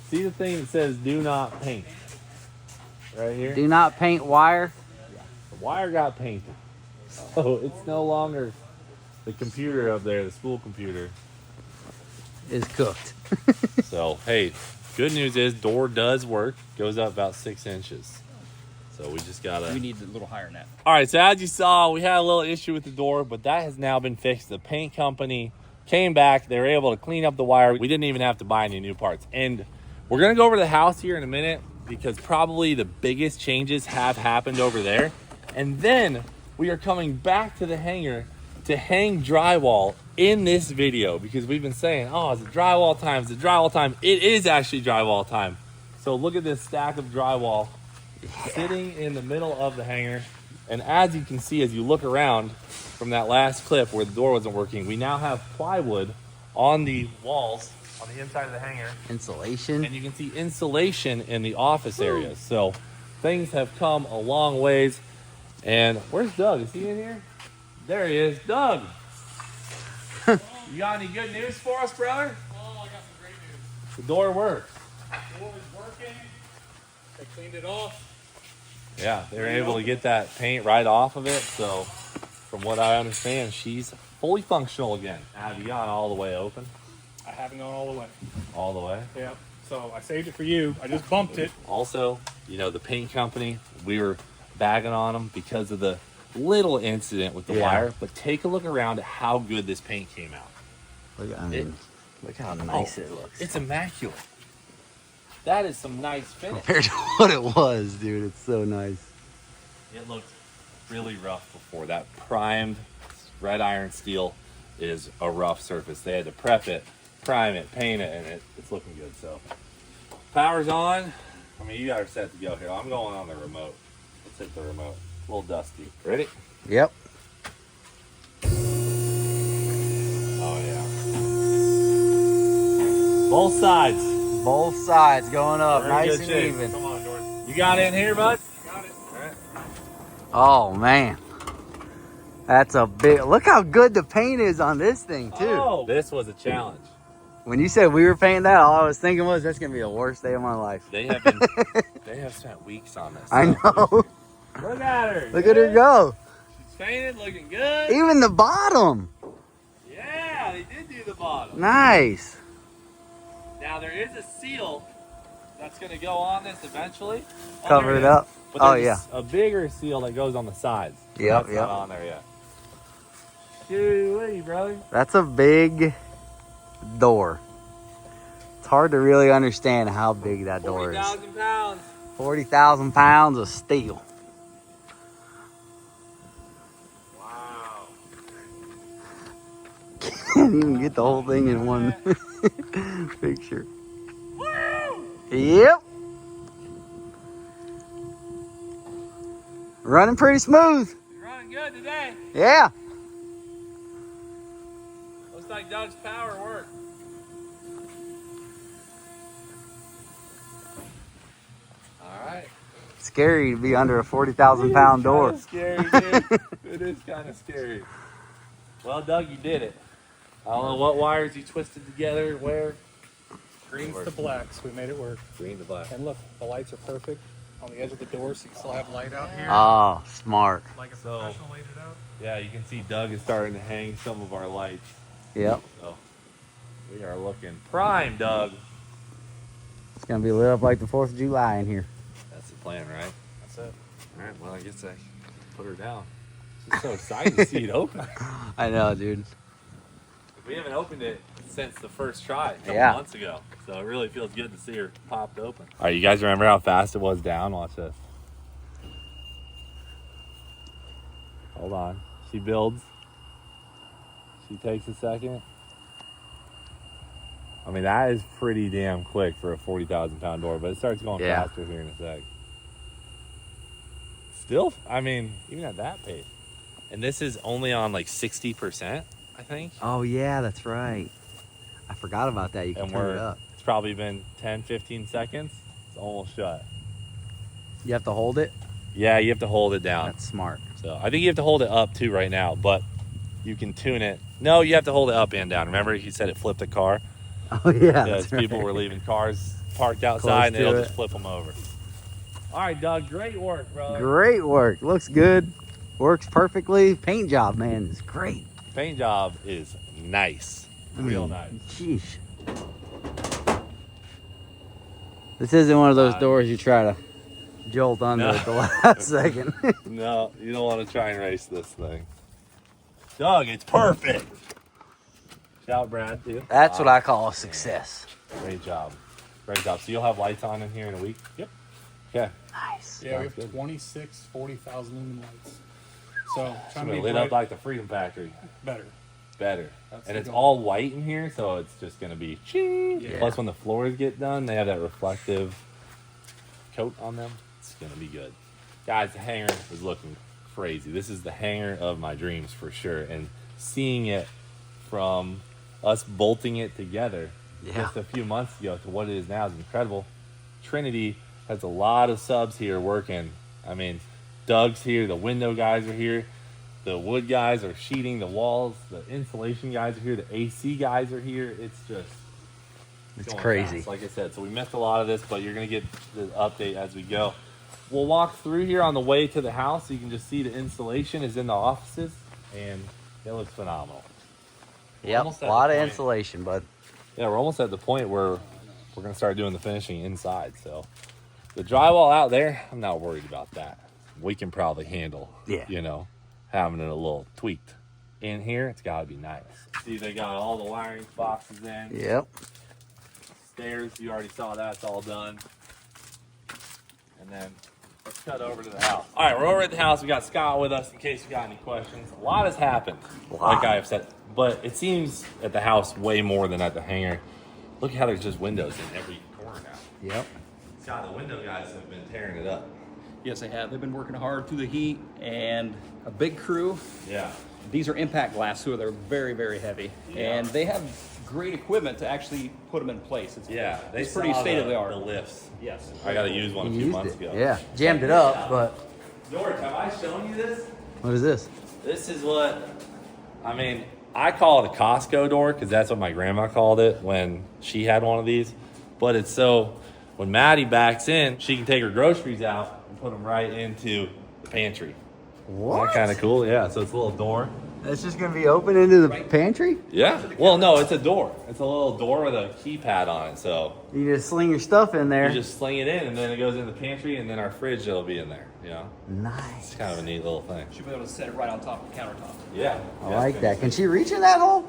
See the thing that says "Do not paint" right here? Do not paint wire. The wire got painted, so it's no longer the computer up there, the spool computer. Is cooked. So hey, good news is door does work. Goes up about 6 inches. So we just gotta. We need a little higher than that. All right, so as you saw, we had a little issue with the door, but that has now been fixed. The paint company came back. They were able to clean up the wire. We didn't even have to buy any new parts. And we're going to go over to the house here in a minute because probably the biggest changes have happened over there. And then we are coming back to the hangar to hang drywall in this video because we've been saying, oh, is it drywall time? Is it drywall time? It is actually drywall time. So look at this stack of drywall sitting in the middle of the hanger. And as you can see, as you look around from that last clip where the door wasn't working, we now have plywood on the walls on the inside of the hanger. Insulation. And you can see insulation in the office areas. So things have come a long ways. And where's Doug? Is he in here? There he is. Doug! You got any good news for us, brother? Oh, I got some great news. The door works. The door is working. They cleaned it off. Yeah, they were able to get that paint right off of it. So from what I understand, she's fully functional again. Have you gone all the way open? I haven't gone all the way. All the way? Yeah. So I saved it for you. I just bumped it. Also, you know, the paint company, we were bagging on them because of the little incident with the wire. But take a look around at how good this paint came out. Look, I mean, look how nice it looks. It's immaculate. That is some nice finish. Compared to what it was, dude. It's so nice. It looked really rough before. That primed red iron steel is a rough surface. They had to prep it, prime it, paint it, and it's looking good. So power's on. I mean, you guys are set to go here. I'm going on the remote. Let's hit the remote. A little dusty. Ready? Yep. Oh yeah. Both sides. Both sides going up, We're in nice good and shape. even. Come on, Jordan. You got in here, bud? Got it. All right. Oh man, that's a big. Look how good the paint is on this thing too. Oh, this was a challenge. When you said we were painting that, all I was thinking was that's gonna be the worst day of my life. They have been. They have spent weeks on this. I know. Look at her. Look at her go. She's painted, looking good. Even the bottom. Yeah, they did do the bottom. Nice. Now there is a seal that's going to go on this eventually. Cover there it is. up. But Oh there's yeah. a bigger seal that goes on the sides. Yep, That's yep. not on there yet. Shoo-wee, brother. That's a big door. It's hard to really understand how big that door is. 40,000 pounds. 40,000 pounds of steel. Wow. Can't even get the whole thing in one picture. Yep. Running pretty smooth. You're running good today. Yeah. Looks like Doug's power worked. All right. Scary to be under a 40,000 pound door. It's scary, dude. It is kind of scary. Well, Doug, you did it. I don't know what wires you twisted together, where. Greens to blacks. We made it work. Green to black. And look, the lights are perfect on the edge of the door, so you can still have light out here. Oh, smart. Like a So- professional laid it out. Yeah, you can see Doug is starting to hang some of our lights. Yep. So we are looking prime, Doug. It's going to be lit up like the 4th of July in here. That's the plan, right? That's it. All right, well, I guess I put her down. She's so excited to see it open. I know, dude. We haven't opened it since the first try a couple Yeah. months ago. So it really feels good to see her popped open. All right, you guys remember how fast it was down? Watch this. Hold on. She builds. She takes a second. I mean, that is pretty damn quick for a 40,000 pound door, but it starts going Yeah. faster here in a sec. Still, I mean, even at that pace. And this is only on like 60%, I think. Oh, yeah, that's right. I forgot about that. You can And turn it up. it's probably been 10, 15 seconds. It's almost shut. You have to hold it? Yeah, you have to hold it down. That's smart. So I think you have to hold it up too right now, but you can tune it. No, you have to hold it up and down. Remember, he said it flipped a car. Oh, yeah. Because that's people right. were leaving cars parked outside, Close and to it'll it. just flip them over. All right, Doug, great work, brother. Great work. Looks good. Works perfectly. Paint job, man, is great. Paint job is nice, real nice. Sheesh. This isn't one of those doors you try to jolt under No. at the last second. No, you don't want to try and race this thing. Doug, it's perfect. Shout Brad too. That's what I call a success. Great job. Great job. So you'll have lights on in here in a week? Yep. Okay. Nice. Yeah, we Sounds have good. 26 40,000 lumen lights. So It's trying gonna to be be lit up bright, like the Freedom Factory. better. Better. That's And the it's goal. all white in here, so it's just gonna be ching. Yeah. Plus, when the floors get done, they have that reflective coat on them. It's gonna be good. Guys, the hangar is looking crazy. This is the hangar of my dreams for sure. And seeing it from us bolting it together just a few months ago to what it is now is incredible. Trinity has a lot of subs here working. I mean, Doug's here, the window guys are here, the wood guys are sheeting the walls, the insulation guys are here, the AC guys are here. It's just going crazy. fast, like I said. So we missed a lot of this, but you're gonna get the update as we go. We'll walk through here on the way to the house so you can just see the insulation is in the offices, and it looks phenomenal. Yep, almost a at lot the of point. insulation, bud. Yeah, we're almost at the point where we're gonna start doing the finishing inside. So the drywall out there, I'm not worried about that. We can probably handle, having it a little tweaked. In here, it's gotta be nice. See, they got all the wiring boxes in. Yep. Stairs, you already saw that's all done. And then let's cut over to the house. All right, we're over at the house. We got Scott with us in case you got any questions. A lot has happened, like I have said. But it seems at the house way more than at the hangar. Look how there's just windows in every corner now. Yep. Scott, the window guys have been tearing it up. Yes, they have. They've been working hard through the heat and a big crew. Yeah. These are impact glass, so they're very, very heavy. Yeah. And they have great equipment to actually put them in place. It's They pretty saw state of the art. The lifts. Yes. I got to use one a few months ago. Yeah, jammed it up, but George, have I shown you this? what is this? This is what, I call it a Costco door because that's what my grandma called it when she had one of these. But it's so when Maddie backs in, she can take her groceries out and put them right into the pantry. What? Isn't that kind of cool? Yeah, so it's a little door. It's just gonna be open into the pantry? Yeah. Well, no, it's a door. It's a little door with a keypad on it. So You just sling your stuff in there. you just sling it in and then it goes in the pantry and then our fridge will be in there. Nice. It's kind of a neat little thing. Should be able to set it right on top of the countertop. Yeah. I like that. Can she reach in that hole?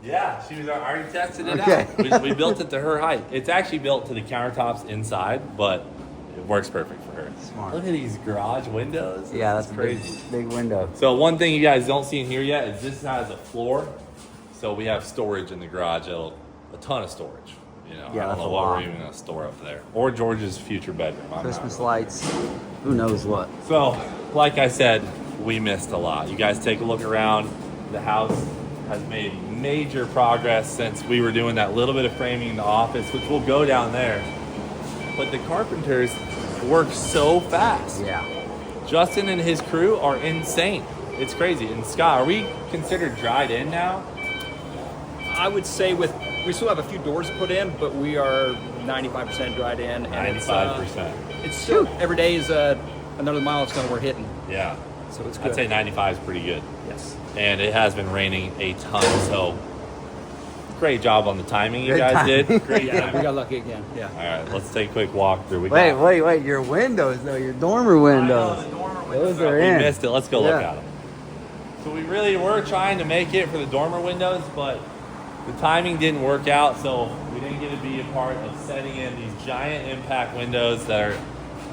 Yeah, she was already tested it Okay. out. We built it to her height. It's actually built to the countertops inside, but it works perfect for her. Smart. Look at these garage windows. Yeah, This that's is a crazy. big window. So one thing you guys don't see in here yet is this has a floor. So we have storage in the garage. A ton of storage. Yeah, I don't that's know a what lot. we're even gonna store up there. Or George's future bedroom. I'm not Christmas really- lights. Who knows what? So, like I said, we missed a lot. You guys take a look around. The house has made major progress since we were doing that little bit of framing in the office, which will go down there. But the carpenters work so fast. Yeah. Justin and his crew are insane. It's crazy. And Scott, are we considered dried in now? I would say we still have a few doors to put in, but we are 95% dried in. And 95%. It's still, every day is another milestone we're hitting. Yeah. So it's good. I'd say 95 is pretty good. Yes. And it has been raining a ton, so great job on the timing you Good guys timing. did. Great Yeah, timing. we got lucky again. Yeah. All right, let's take a quick walk through. Wait. Your windows though, your dormer windows. Those are We in. missed it. Let's go look Yeah. at them. So we really were trying to make it for the dormer windows, but the timing didn't work out, so we didn't get to be a part of setting in these giant impact windows that are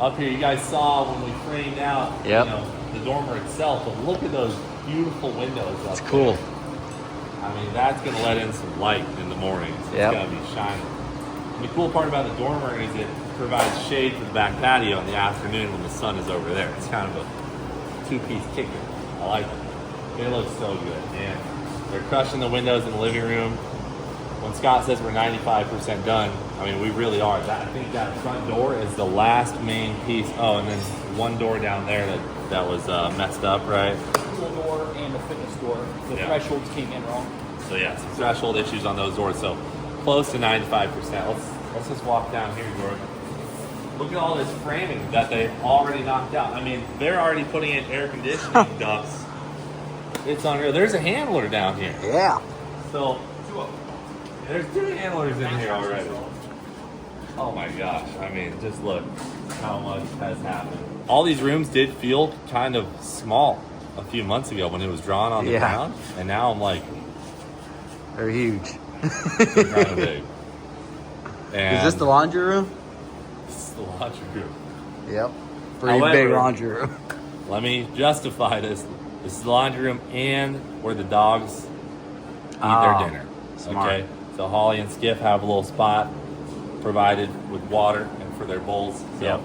up here. You guys saw when we framed out Yep. the dormer itself, but look at those beautiful windows up It's cool. there. I mean, that's going to let in some light in the mornings. It's Yep. going to be shining. And the cool part about the dormer is it provides shade for the back patio in the afternoon when the sun is over there. It's kind of a two-piece kicker. I like it. It looks so good. And they're crushing the windows in the living room. When Scott says we're 95% done, I mean, we really are. I think that front door is the last main piece. Oh, and then one door down there that was messed up, right? Pool door and the fitness door. The Yeah. thresholds came in wrong. So yeah, some threshold issues on those doors. So close to 95%. Let's just walk down here, George. Look at all this framing that they've already knocked out. I mean, they're already putting in air conditioning ducts. It's unreal. There's a handler down here. Yeah. So there's 2 handlers in here already. Oh my gosh. I mean, just look how much has happened. All these rooms did feel kind of small a few months ago when it was drawn on the Yeah. ground. And now I'm like, They're huge. they're kind of big. And Is this the laundry room? this is the laundry room. Yep. Pretty However- big laundry room. Let me justify this. This is the laundry room and where the dogs eat their dinner. Smart. Okay, so Holly and Skip have a little spot provided with water and for their bowls. So, Yep.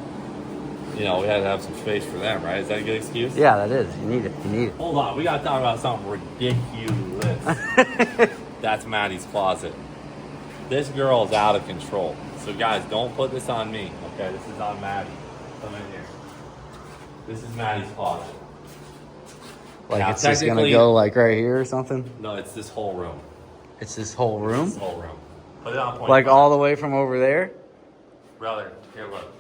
you know, we had to have some space for them, right? Is that a good excuse? Yeah, that is. You need it. You need it. Hold on, we gotta talk about something ridiculous. That's Maddie's closet. This girl is out of control. So guys, don't put this on me. Okay, this is on Maddie. Come in here. This is Maddie's closet. Like Now, it's just gonna technically- go like right here or something. No, it's this whole room. It's this whole room, This whole room. Put it on point. like all the way from over there. Brother, here, look.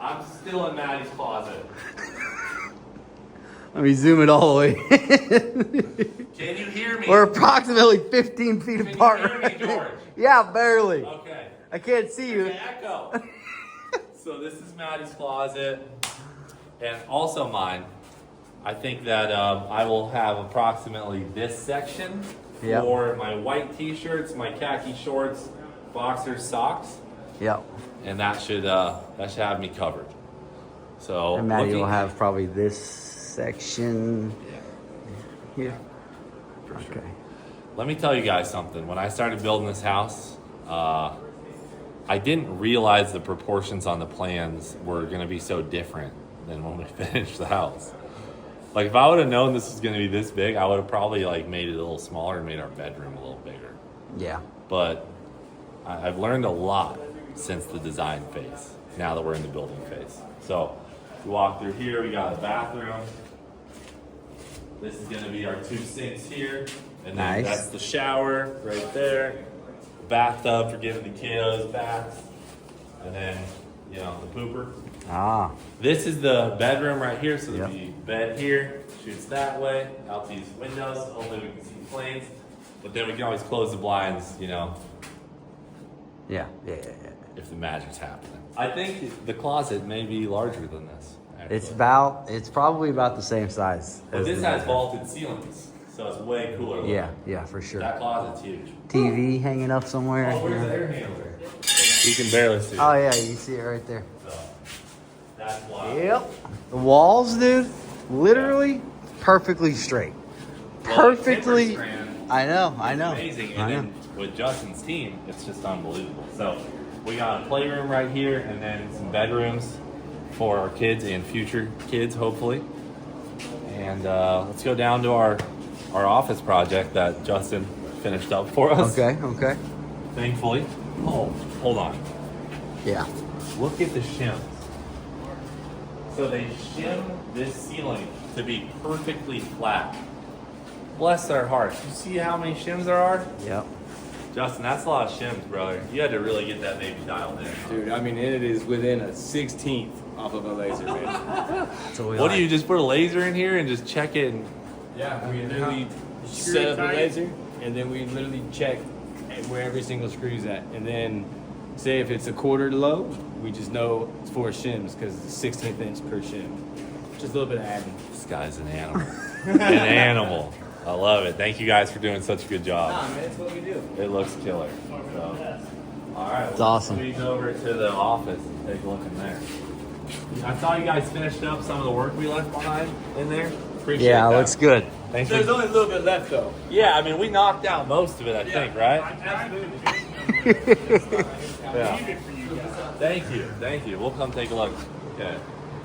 I'm still in Maddie's closet. Let me zoom it all the way. Can you hear me? We're approximately 15 feet Can you apart. hear me, George? Yeah, barely. Okay. I can't see you. Okay, echo. So this is Maddie's closet, and also mine. I think that I will have approximately this section Yep. for my white t-shirts, my khaki shorts, boxers, socks, Yep. and that should have me covered. So And Maddie looking- will have probably this section here. for sure. Okay. Let me tell you guys something. When I started building this house, I didn't realize the proportions on the plans were going to be so different than when we finished the house. Like if I would have known this was going to be this big, I would have probably like made it a little smaller and made our bedroom a little bigger. Yeah. But I've learned a lot since the design phase, now that we're in the building phase. So we walk through here, we got a bathroom. This is gonna be our 2 sinks here. And then Nice. that's the shower right there. Bathtub for giving the kiddos baths. And then, you know, the pooper. Ah. This is the bedroom right here, so there'll Yep. be bed here, shoots that way, out these windows. Hopefully we can see planes. But then we can always close the blinds, you know, Yeah. Yeah. if the magic's happening. I think the closet may be larger than this. Actually. It's probably about the same size. But as this the has bedroom. vaulted ceilings, so it's way cooler. looking. Yeah. Yeah, for sure. That closet's huge. TV hanging up somewhere. Oh, where's the air handler? You can barely see it. Oh yeah, you see it right there. So, that's why. Yep. The walls, dude, literally perfectly straight. Well, Perfectly. Timber strand I know. is amazing. And then with Justin's team, it's just unbelievable. So we got a playroom right here, and then some bedrooms for our kids and future kids, hopefully. And let's go down to our office project that Justin finished up for us. Okay. Okay. Thankfully. Oh, hold on. Yeah. Look at the shims. So they shim this ceiling to be perfectly flat. Bless their hearts. You see how many shims there are? Yep. Justin, that's a lot of shims, brother. You had to really get that baby dialed in. Dude, I mean, it is within a 16th off of a laser, man. That's what we What like. do you just put a laser in here and just check it? And, Yeah, we literally set up the laser, and then we literally check where every single screw's at. And then, say if it's a quarter low, we just know it's 4 shims because it's 16th inch per shim. Just a little bit of adding. this guy's an animal. An animal. I love it. Thank you guys for doing such a good job. Nah, man, it's what we do. It looks killer. So, all right, It's awesome. Let's squeeze over to the office and take a look in there. I saw you guys finished up some of the work we left behind in there. Appreciate Yeah, that. looks good. Thanks There's for, only a little bit left, though. yeah, I mean, we knocked out most of it, I think, right? Yeah. Thank you. Thank you. We'll come take a look. Okay.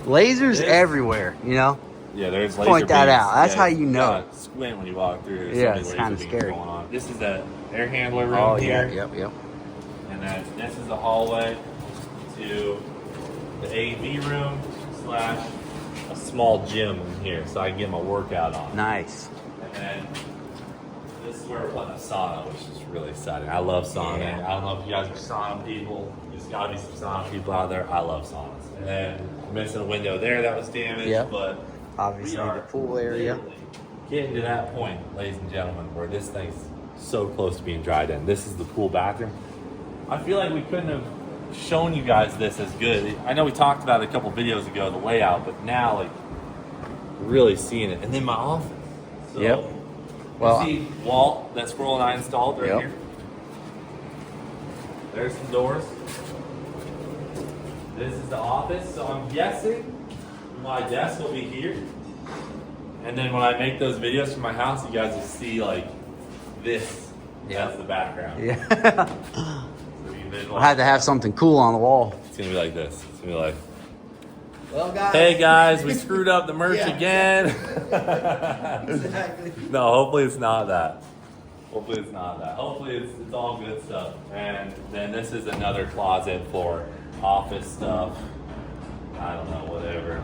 Lasers This- everywhere, you know? Yeah, there's laser Point that beams. out. That's how you know. gotta Squint when you walk through. There's Yeah, so many it's laser kinda beams scary. going on. This is the air handler room Oh, here. yeah. Yep. And then this is the hallway to the AV room / a small gym in here, so I can get my workout on. Nice. And then this is where we're putting a sauna, which is really exciting. I love sauna. Yeah. I don't know if you guys are sauna people. There's gotta be some sauna people out there. I love saunas. And then I'm missing a window there that was damaged, Yep. but Obviously, we are the pool area. literally getting to that point, ladies and gentlemen, where this thing's so close to being dried in. This is the pool bathroom. I feel like we couldn't have shown you guys this as good. I know we talked about it a couple videos ago, the layout, but now like really seeing it. And then my office. So Yep. Well, you see Walt that Squirrel and I installed right Yep. here. There's some doors. This is the office, so I'm guessing my desk will be here. And then when I make those videos from my house, you guys will see like this. Yeah. That's the background. Yeah. So you visualize I had to have something cool on the wall. It's gonna be like this. It's gonna be like, Well, guys. hey guys, we screwed up the merch Yeah. again. Exactly. No, hopefully it's not that. Hopefully it's not that. Hopefully it's all good stuff. And then this is another closet for office stuff. I don't know, whatever.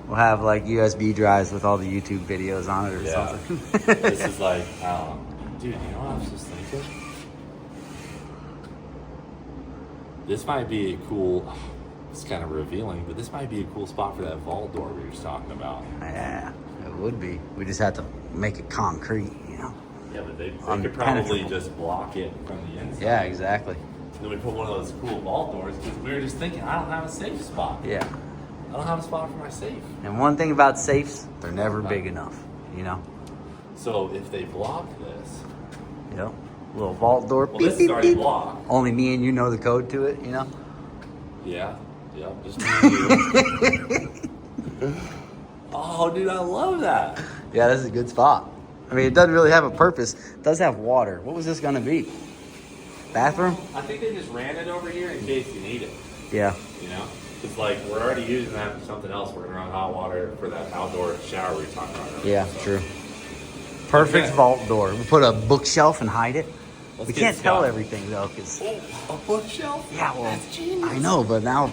We'll have like USB drives with all the YouTube videos on it or Yeah. something. This is like, I don't know. Dude, you know what I was just thinking? This might be a cool, it's kind of revealing, but this might be a cool spot for that vault door we were just talking about. Yeah, it would be. We just have to make it concrete, you know? Yeah, but they could probably just block it from the inside. Yeah, exactly. Then we put one of those cool vault doors because we were just thinking, I don't have a safe spot. Yeah. I don't have a spot for my safe. And one thing about safes, they're never big enough, you know? So if they block this, Yep. Little vault door. well, beep, this is beep, already beep. blocked. Only me and you know the code to it, you know? Yeah, just me and you. Oh, dude, I love that. Yeah, that's a good spot. I mean, it doesn't really have a purpose. It does have water. What was this going to be? Bathroom? I think they just ran it over here in case you need it. Yeah. You know? It's like we're already using that for something else. We're going to run hot water for that outdoor shower we were talking about earlier. Yeah, So, true. Perfect Okay. vault door. We'll put a bookshelf and hide it. let's We get can't tell Scott. everything, though, because... Oh, a bookshelf? Yeah, well, That's genius. I know, but now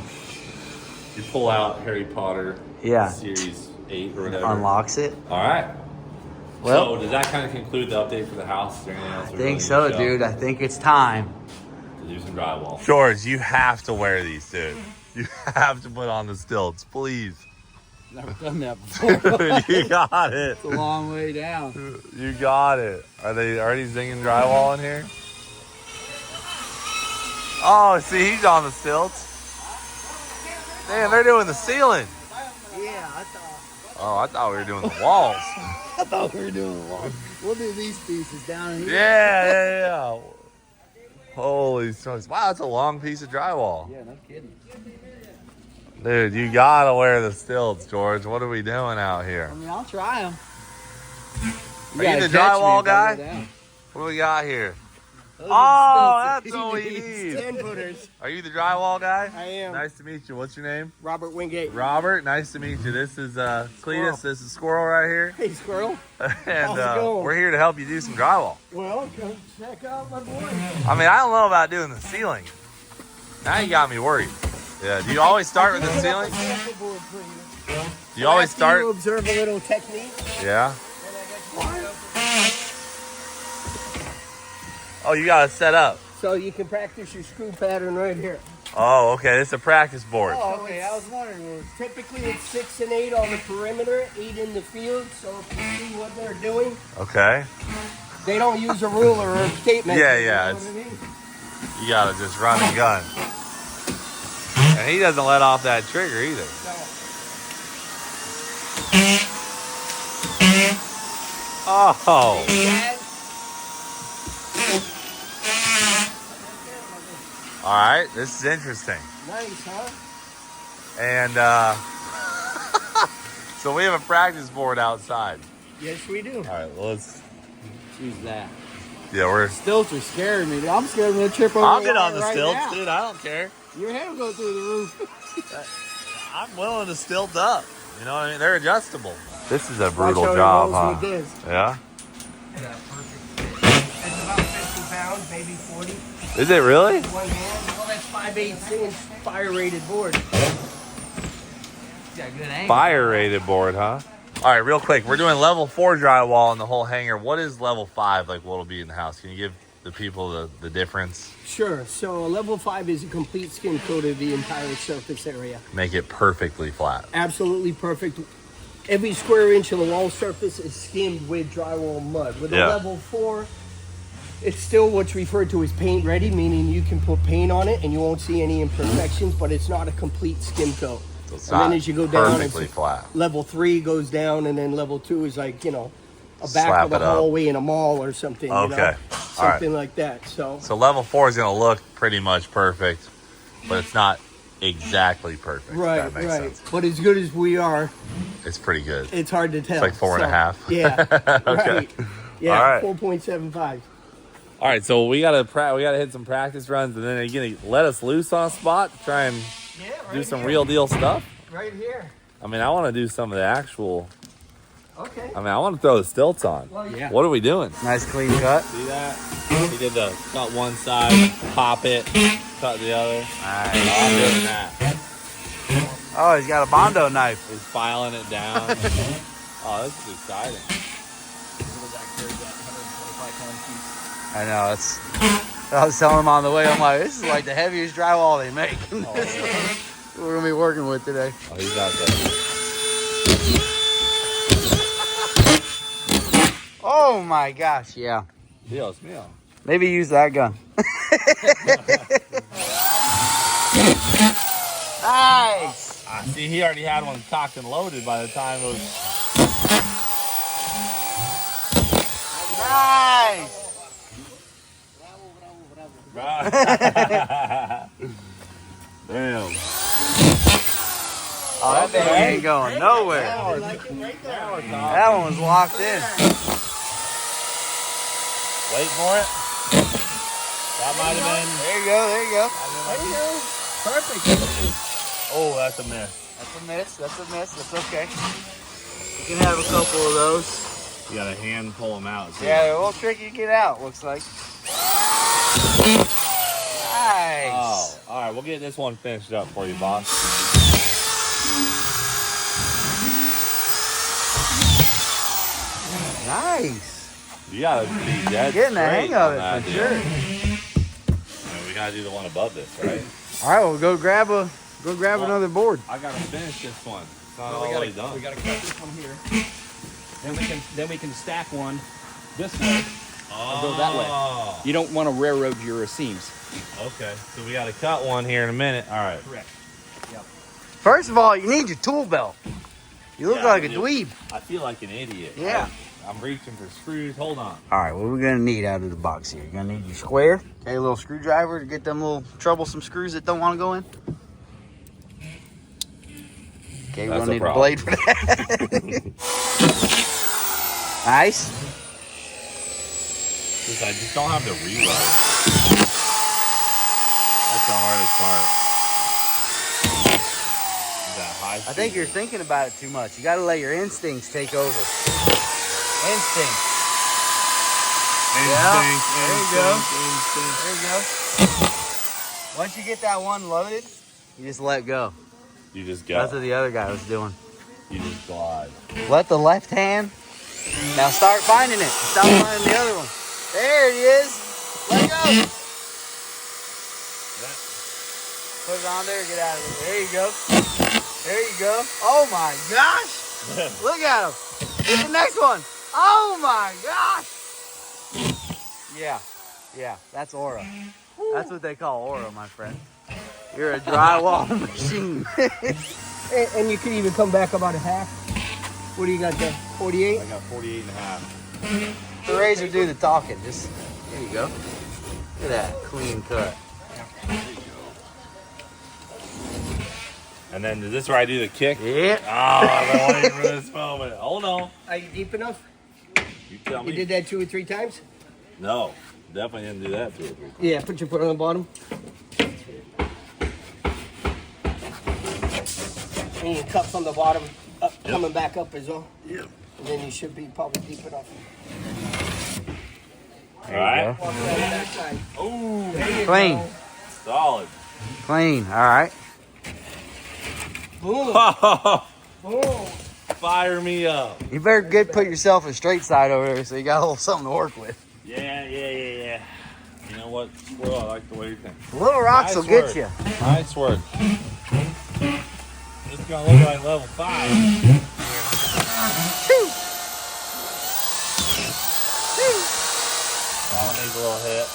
You pull out Harry Potter Yeah. Series 8 or whatever. unlocks it. All right. Well, So does that kind of conclude the update for the house? Is there anything else I we think really so, need to show? dude. I think it's time. To do some drywall. George, you have to wear these, dude. You have to put on the stilts, please. Never done that before. You got it. It's a long way down. You got it. Are they already zinging drywall in here? Oh, see, he's on the stilts. Damn, they're doing the ceiling. Yeah, I thought Oh, I thought we were doing the walls. we were doing a lot. We'll do these pieces down here. Yeah. Holy smokes. Wow, that's a long piece of drywall. Yeah, no kidding. Dude, you gotta wear the stilts, George. What are we doing out here? I mean, I'll try them. Are you the drywall guy? What do we got here? Oh, that's all we need. 10-footers. Are you the drywall guy? I am. Nice to meet you. What's your name? Robert Wingate. Robert, nice to meet you. This is Cleetus. This is Squirrel right here. Hey, Squirrel. And How's it going? we're here to help you do some drywall. Well, come check out my boy. I mean, I don't know about doing the ceiling. Now you got me worried. Yeah, do you always start with the ceiling? Do you always You start? observe a little technique. Yeah. Oh, you got to set up. So you can practice your screw pattern right here. Oh, okay. This is a practice board. Oh, okay. I was wondering. Typically, it's 6 and 8 on the perimeter, 8 in the field. So if you see what they're doing, Okay. they don't use a ruler or a tape measure. Yeah, you yeah, know what I mean? You got to just run the gun. And he doesn't let off that trigger either. Oh. All right. This is interesting. Nice, huh? And so we have a practice board outside. Yes, we do. All right. Well, let's. Use that. Yeah, we're. Stilts are scaring me. I'm scared I'm gonna trip over. I'll the get on wire the right stilts, now. dude. I don't care. Your head will go through the roof. I'm willing to stilt up. You know what I mean? They're adjustable. This is a brutal Watch how it job, rolls huh? with this. Yeah. It's about 50 pounds, maybe 40. Is it really? One hand. Well, that's 5/8 inch fire rated board. Got good angle. Fire rated board, huh? All right, real quick. We're doing level 4 drywall in the whole hangar. What is level 5? Like, what'll be in the house? Can you give the people the difference? Sure. So a level 5 is a complete skin coat of the entire surface area. Make it perfectly flat. Absolutely perfect. Every square inch of the wall surface is skimmed with drywall mud. With a Yeah. level 4, it's still what's referred to as paint ready, meaning you can put paint on it and you won't see any imperfections, but it's not a complete skim coat. So it's And then not as you go down, perfectly it's flat. level 3 goes down, and then level 2 is like, you know, a back Slap of the it up. hallway in a mall or something. You Okay. know? All right. Something like that. So So level 4 is going to look pretty much perfect, but it's not exactly perfect. Right, That makes right. sense. But as good as we are, It's pretty good. it's hard to tell. It's like 4.5. Yeah. Okay. Right. Yeah. All right. 4.75. All right, so we gotta hit some practice runs, and then are you gonna let us loose on a spot to try and do some real deal stuff? Right here. I mean, I want to do some of the actual. Okay. I mean, I want to throw the stilts on. Well, yeah. What are we doing? Nice clean cut. See that? He did the cut one side, pop it, cut the other. Nice. I'm doing that. Oh, he's got a Bondo knife. He's filing it down. Oh, this is exciting. I know, it's. I was telling him on the way, I'm like, this is like the heaviest drywall they make. We're gonna be working with today. Oh, he's out there. Oh my gosh, yeah. Dios mío. Maybe use that gun. Nice. See, he already had one cocked and loaded by the time it was. Nice. Damn. Oh, that thing ain't going nowhere. That one was locked in. Wait for it. That might have been. There you go, there you go. There you go. Perfect. Oh, that's a miss. That's a miss, that's a miss, that's okay. You can have a couple of those. You gotta hand pull them out. Too. Yeah, they're a little tricky to get out, looks like. Nice. Oh, all right. We'll get this one finished up for you, boss. Nice. You gotta be dead Getting the straight hang of on it that for deal. sure. I mean, we gotta do the one above this, right? All right, well, go grab another board. I gotta finish this one. It's not Well, all the way done. we gotta cut this one here. Then we can stack one this way and go that way. You don't want to railroad your seams. Okay, so we gotta cut one here in a minute. All right. Correct. First of all, you need your tool belt. You look Yeah, like a I do. dweeb. I feel like an idiot. Yeah. I'm reaching for screws. Hold on. All right, what are we gonna need out of the box here? You're gonna need your square, okay, a little screwdriver to get them little troublesome screws that don't want to go in. Okay, we're That's gonna a need a problem. blade for that. Nice. I just don't have the reload. That's the hardest part. That high I think you're thinking about it too much. You gotta let your instincts take over. Instinct. Yeah, there you go. There you go. Once you get that one loaded, you just let go. You just go. That's what the other guy was doing. You just glide. Let the left hand. Now start finding it. Stop finding the other one. There it is. Let go. Put it on there. Get out of it. There you go. There you go. Oh my gosh. Look at him. Get the next one. Oh my gosh. Yeah. Yeah. That's aura. That's what they call aura, my friend. You're a drywall machine. And you can even come back about a half. What do you got there? 48? I got 48 and a half. The razor do the talking. Just there you go. Look at that clean cut. And then is this where I do the kick? Yeah. Oh, I've been waiting for this moment. Hold on. Are you deep enough? You tell me. You did that 2 or 3 times? No, definitely didn't do that 2 or 3 times. Yeah, put your foot on the bottom. And you cut from the bottom up, coming back up as well. Yep. And then you should be probably deep enough. All right. Walk around that side. Ooh, There you Clean. go. solid. Clean. All right. Boom. Boom. Fire me up. You better put yourself a straight side over there so you got a little something to work with. Yeah. You know what, Squirrel? I like the way you think. Little rocks will Nice get work. you. Nice work. This is gonna look like level 5. All needs a little hit.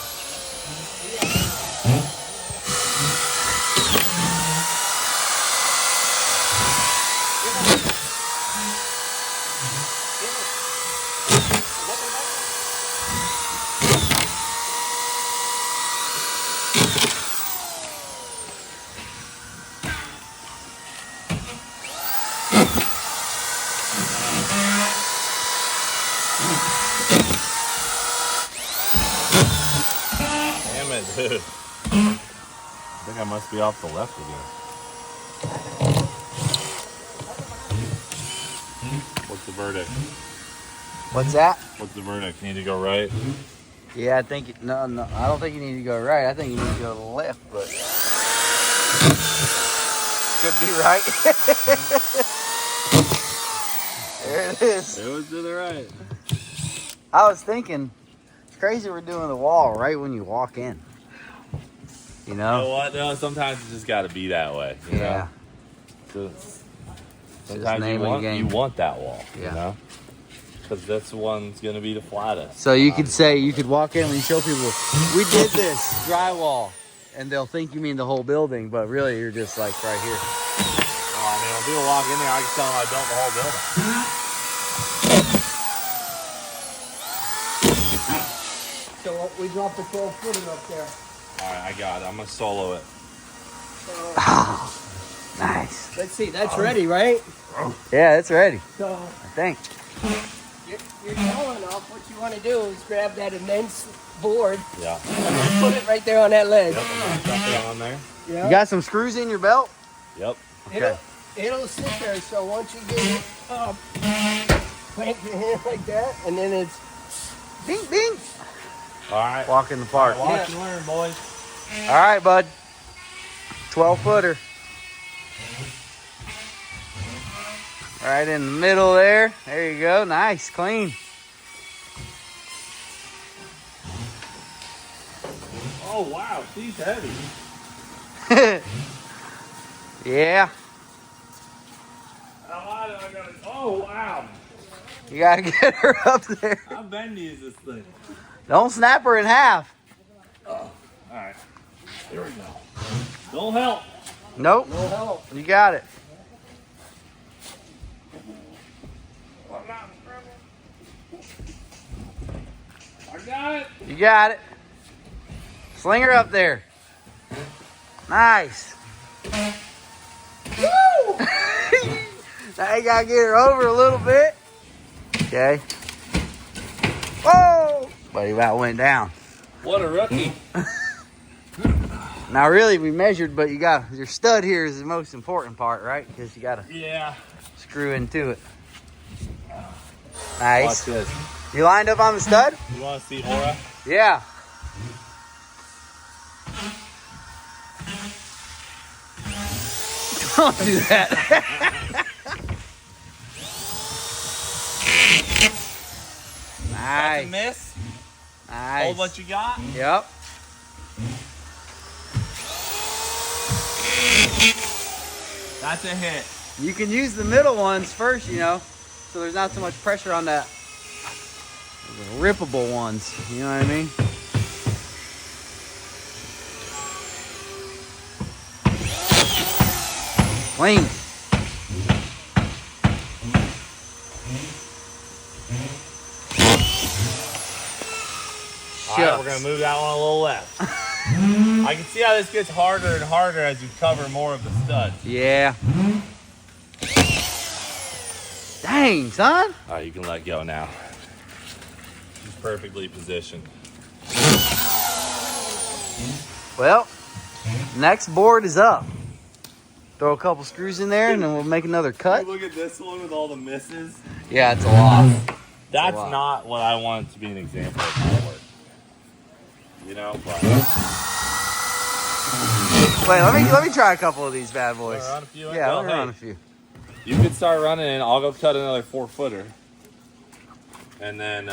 Dude. I think I must be off the left again. What's the verdict? What's that? What's the verdict? Need to go right? Yeah, I think no, I don't think you need to go right. I think you need to go to the left, but could be right. There it is. It was to the right. I was thinking, it's crazy we're doing the wall right when you walk in. You You know? know what? No, sometimes it just got to be that way. You Yeah. know? Just Sometimes name of the game. you want that wall. Yeah. You know? Because this one's going to be the flattest. So you could say, you could walk in and you show people, we did this drywall, and they'll think you mean the whole building, but really you're just like right here. Oh, I mean, when people walk in there, I can tell them I built the whole building. So we dropped the 12-footer up there. All right, I got it. I'm going to solo it. Oh, nice. Let's see, that's ready, right? Yeah, it's ready, So I think. you're tall enough. What you want to do is grab that immense board, Yeah. put it right there on that ledge. Yep, I'm going to dump it on there. Yeah. You got some screws in your belt? Yep. Okay. It'll sit there. So once you get it up, clamp your hand like that, and then it's Bing, bing. All right. Walk in the park. All Watch and learn, boys. right, bud. 12-footer. Right in the middle there. There you go. Nice, clean. Oh, wow. She's heavy. Yeah. Oh, wow. You gotta get her up there. How bendy is this thing? Don't snap her in half. All right. Here we go. Don't help. Nope. no help. You got it. I got it. You got it. Sling her up there. Nice. Woo! Now you gotta get her over a little bit. Okay. Whoa! But he about went down. What a rookie. Now really we measured, but you got your stud here is the most important part, right? Because you gotta Yeah. screw into it. Watch Nice. this. You lined up on the stud? You want to see Aura? Yeah. Don't do that. That's a Nice. miss. Nice. Hold what you got. Yep. That's a hit. You can use the middle ones first, you know, so there's not so much pressure on that the rippable ones. You know what I mean? Clean. All right, we're going to move that one a little left. I can see how this gets harder and harder as you cover more of the studs. Yeah. Dang, son. All right, you can let go now. She's perfectly positioned. Well, next board is up. Throw a couple screws in there and then we'll make another cut. Look at this one with all the misses. Yeah, it's a lot. That's lot. not what I want it to be an example of my work. You know, but Wait, let me try a couple of these bad boys. Wanna run a few in? Yeah, Go let me run a ahead. few. you could start running and I'll go cut another 4-footer. And then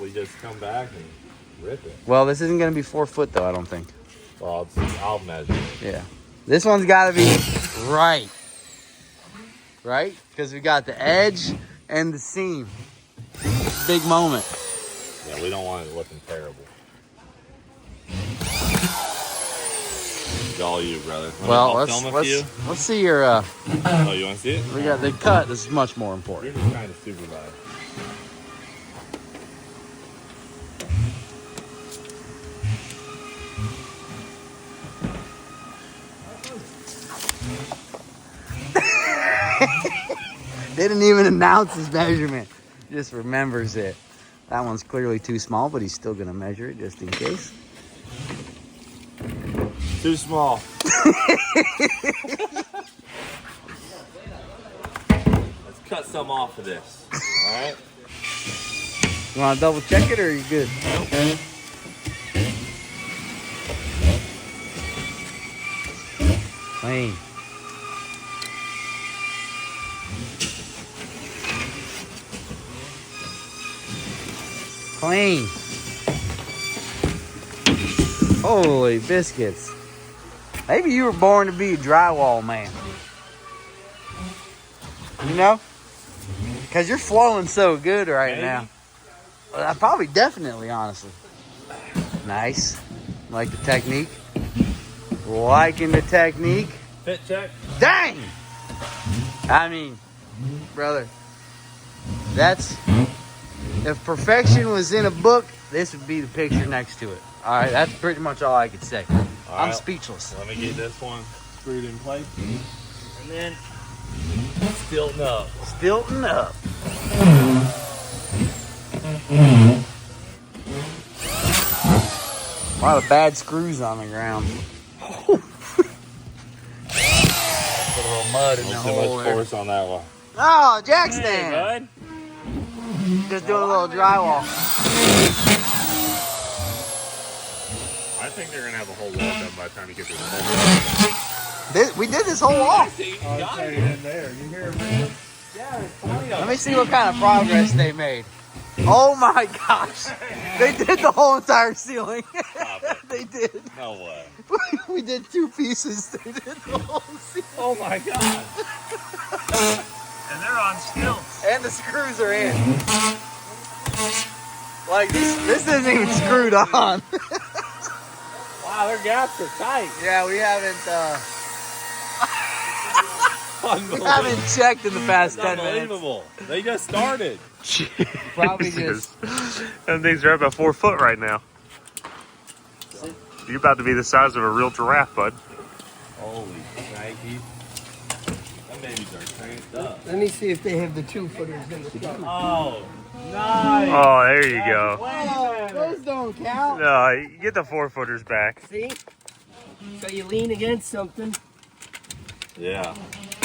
we just come back and rip it. Well, this isn't gonna be 4 foot though, I don't think. Well, I'll measure it. Yeah. This one's gotta be right. Right? Because we got the edge and the seam. Big moment. Yeah, we don't want it looking terrible. It's all you, brother. Well, I'll film a few. let's see your Oh, you want to see it? we got the cut. This is much more You're important. just trying to supervise. Didn't even announce his measurement. Just remembers it. That one's clearly too small, but he's still gonna measure it just in case. Too small. Let's cut some off of this. All right. You want to double check it or are you good? Nope. Clean. Clean. Holy biscuits. Maybe you were born to be a drywall man. You know? Because you're flowing so good right now. Well, probably, definitely, honestly. Nice. Like the technique. Liking the technique. Fit check. Dang! I mean, brother, that's... If perfection was in a book, this would be the picture next to it. All right, that's pretty much all I could say. I'm speechless. Let me get this one screwed in place. And then stilting up. Stilting up. A lot of bad screws on the ground. Put a little mud in the hole Too much there. force on that one. Oh, jack stand. Hey, bud. Just doing a little drywall. I think they're gonna have a whole wall done by the time you get this whole. We did this whole wall. In there. You hear me? Let me see what kind of progress they made. Oh my gosh. They did the whole entire ceiling. They did. No way. We did 2 pieces. They did the whole ceiling. Oh my god. And they're on stilts. And the screws are in. Like this isn't even screwed on. Wow, their gaps are tight. Yeah, we haven't checked in the past 10 minutes. Unbelievable. They just started. Probably just. Them things are about 4 foot right now. You're about to be the size of a real giraffe, bud. Holy shnikes. Them babies are cranked up. Let me see if they have the 2-footers in the front. Oh, nice. Oh, there you go. Oh, those don't count. No, you get the 4-footers back. See? So you lean against something, Yeah,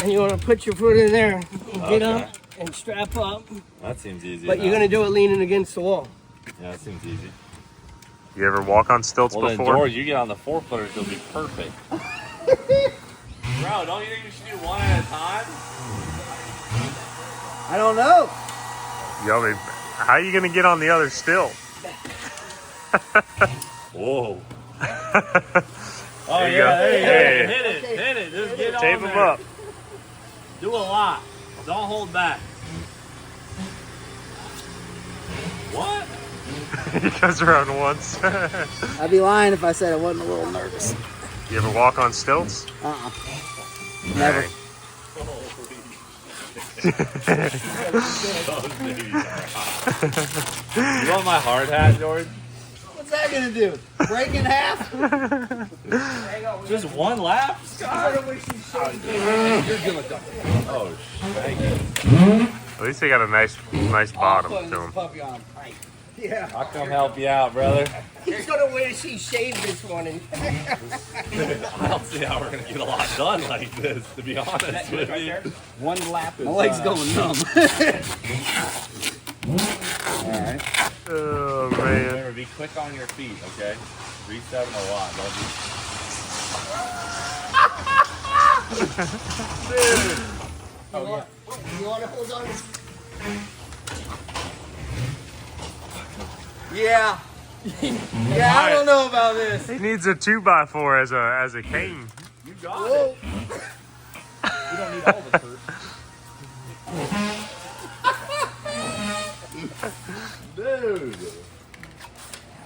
and you want to put your foot in there and get up and strap up. that seems easy. But you're going to do it leaning against the wall. Yeah, that seems easy. You ever walk on stilts Well, then, before? George, you get on the 4-footers, it'll be perfect. Bro, don't you think you should do one at a time? I don't know. Yo, I mean, how are you going to get on the other stilt? Whoa. Oh, There you yeah, go. there you Hey. go. Hit it, hit it. Just get on Tape there. them up. Do a lot. Don't hold back. What? You guys are on once. I'd be lying if I said I wasn't a little nervous. You ever walk on stilts? Never. Dang. You want my hard hat, George? What's that gonna do? Break in half? Just one lap? You're good with that. Oh, thank you. At least they got a nice bottom Putting to this them. puppy on tight. Yeah. I'll come help you out, brother. He's going to wish he shaved this one. And I don't see how we're going to get a lot done like this, to be honest with you. One lap is My leg's going numb. Alright. Oh, man. Remember, be quick on your feet, okay? Reset them a lot. Don't you want to hold on? Yeah. Yeah, I don't know about this. He needs a 2x4 as a cane. You got it. You don't need all the hurt. Dude.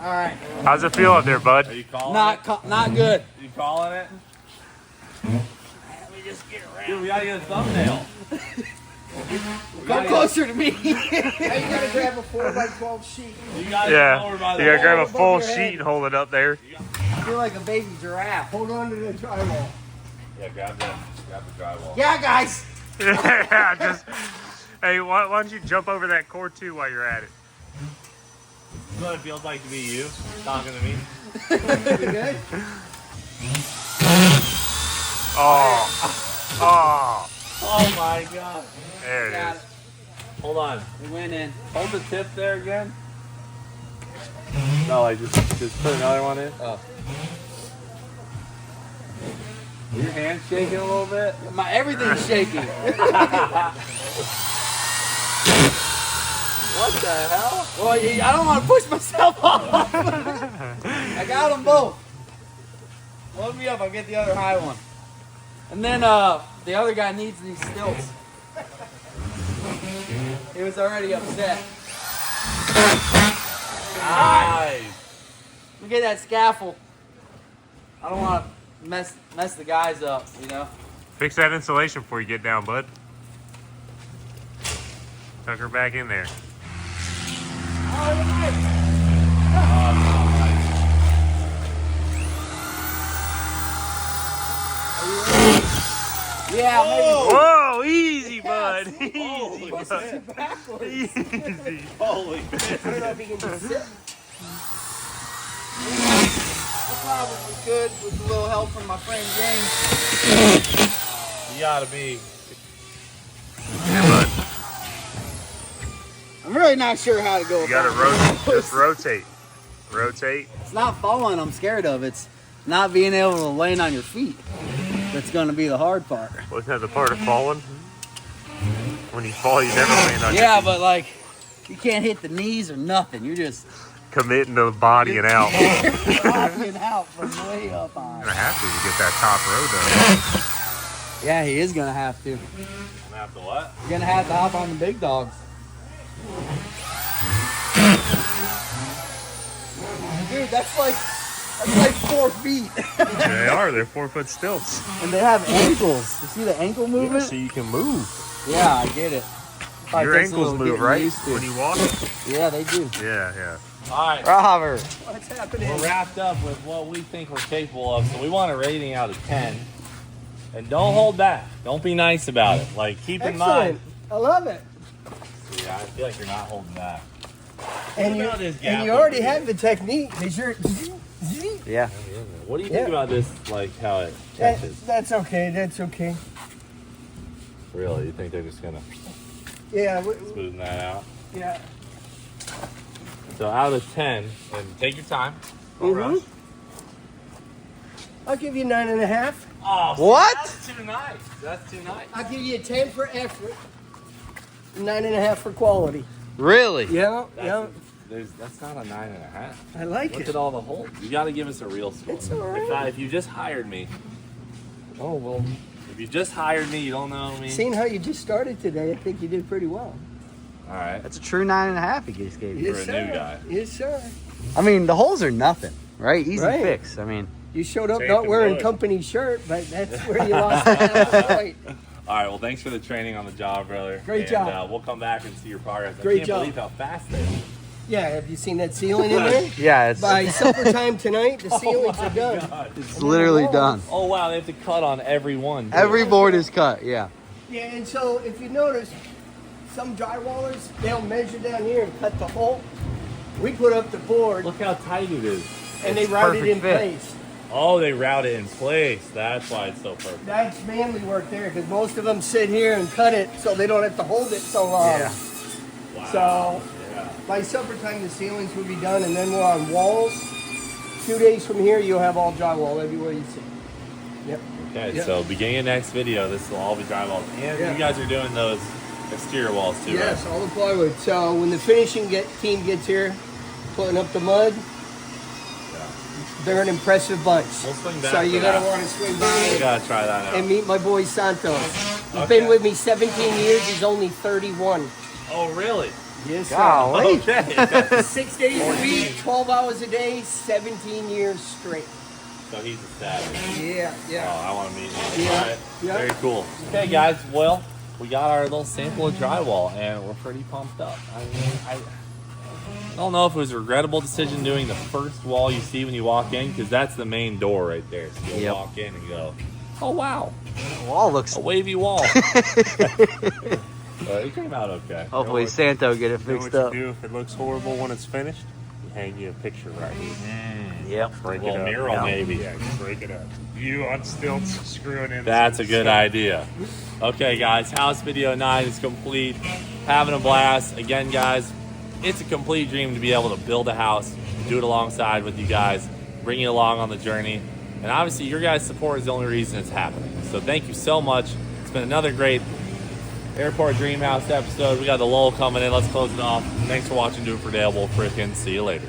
All right. How's it feel out there, bud? Are you calling Not good. it? You calling it? Dude, we gotta get a thumbnail. Come closer to me. Now you got to grab a 4x12 sheet. You gotta Yeah. go over by You the gotta grab a above full your sheet head. and hold it up there. I feel like a baby giraffe. Hold on to the drywall. Yeah, grab the drywall. Yeah, guys. Yeah, just... Hey, why don't you jump over that cord too while you're at it? You know what it feels like to be you talking to me? You good? Oh. Oh. Oh my God. There it Got is. it. Hold on. We went in. Hold the tip there again. No, like just put another one in. Oh. Your hand's shaking a little bit. Everything's shaking. What the hell? Well, I don't want to push myself off. I got them both. Load me up. I'll get the other high one. And then the other guy needs these stilts. He was already upset. Nice. Look at that scaffold. I don't want to mess the guys up, you know. Fix that insulation before you get down, bud. Tuck her back in there. Yeah, maybe. Whoa, easy, bud. Easy, bud. Easy. Holy I don't know if he can just sit. I probably could with a little help from my friend James. You gotta be. Yeah, bud. I'm really not sure how to go You gotta about it. just rotate. Rotate. It's not falling I'm scared of. It's not being able to land on your feet. That's going to be the hard part. Wasn't that the part of falling? When you fall, you never land on your Yeah, feet. but like, you can't hit the knees or nothing. You're just Committing to bodying out. rocking out from way up on. You're gonna have to get that top row done. Yeah, he is going to have to. I'm gonna have to what? You're going to have to hop on the big dogs. Dude, that's like 4 feet. They are. They're 4-foot stilts. And they have ankles. You see the ankle movement? So you can move. Yeah, I get it. Probably Your takes a ankles little move, getting right? used to. When you walk? Yeah, they do. Yeah. All right. Robert. What's happening? We're wrapped up with what we think we're capable of, so we want a rating out of 10. And don't hold back. Don't be nice about it. Like, keep in mind. Excellent. I love it. Yeah, I feel like you're not holding back. And you, about this gap and you already over here? have the technique because you're. Yeah. What do you think Yeah. about this, like how it catches? That's okay. That's okay. Really? You think they're just gonna Yeah. smooth that out? Yeah. So out of 10, and take your time. Don't rush. I'll give you 9.5. Oh, What? That's too nice. That's too nice. I'll give you a 10 for effort. 9.5 for quality. Really? Yeah. Yeah. That's not a 9.5. I like Look it. at all the holes. You got to give us a real score. It's all right. If you just hired me, Oh well. if you just hired me, you don't know me. Seeing how you just started today, I think you did pretty well. All right. That's a true 9.5 he just gave you. You're a new guy. Yes, sir. I mean, the holes are nothing, right? Easy Right. fix. I mean, You showed up Tape not and wearing wood. company shirt, but that's where you lost the point. All right. Well, thanks for the training on the job, brother. Great job. We'll come back and see your progress. Great I can't job. believe how fast they are. Yeah, have you seen that ceiling in there? yeah, it's By supper time tonight, the ceilings are done. it's literally done. Oh wow, they have to cut on every one. too. Every board is cut. Yeah. Yeah, and so if you notice, some drywallers, they'll measure down here and cut the hole. We put up the board Look how tight it is. and they it's route it perfect in fit. place. Oh, they route it in place. That's why it's so perfect. That's manly work there because most of them sit here and cut it so they don't have to hold it so long. Yeah. Wow. So Yeah. by supper time, the ceilings will be done, and then we're on walls. 2 days from here, you'll have all drywall everywhere you see. Yep. Okay, Yeah. so beginning of next video, this will all be drywall. And Yeah. you guys are doing those exterior walls too, Yes, right? all the plywood. So when the finishing team gets here, putting up the mud, they're an impressive bunch. We'll swing back So for you gotta that. want to swing We by gotta try that out. and meet my boy Santos. He's Okay. been with me 17 years. He's only 31. Oh, really? Yes, sir. Golly. Okay. 6 days a week, 12 hours a day, 17 years straight. So he's a savage. Yeah, Oh, yeah. I want to meet him. Yeah. All right. Yeah. Very cool. Okay, guys. Well, we got our little sample of drywall, and we're pretty pumped up. I mean, I don't know if it was a regrettable decision doing the first wall you see when you walk in, because that's the main door right there. So you'll Yep. walk in and go, oh, wow, The wall looks. a wavy wall. But it came out okay. Hopefully, Santo will get it You know fixed what up. you do if it looks horrible when it's finished? You hang you a picture right here. Yep. A Break it little up. mural, maybe. Yeah, just break it up. You on stilts, screwing in. That's a some good stuff. idea. Okay, guys, house video 9 is complete. Having a blast. Again, guys, it's a complete dream to be able to build a house, do it alongside with you guys, bring you along on the journey. And obviously, your guys' support is the only reason it's happening. So thank you so much. It's been another great Airport Dream House episode. We got the lull coming in. Let's close it off. Thanks for watching Do It for Dale. We'll frickin' see you later.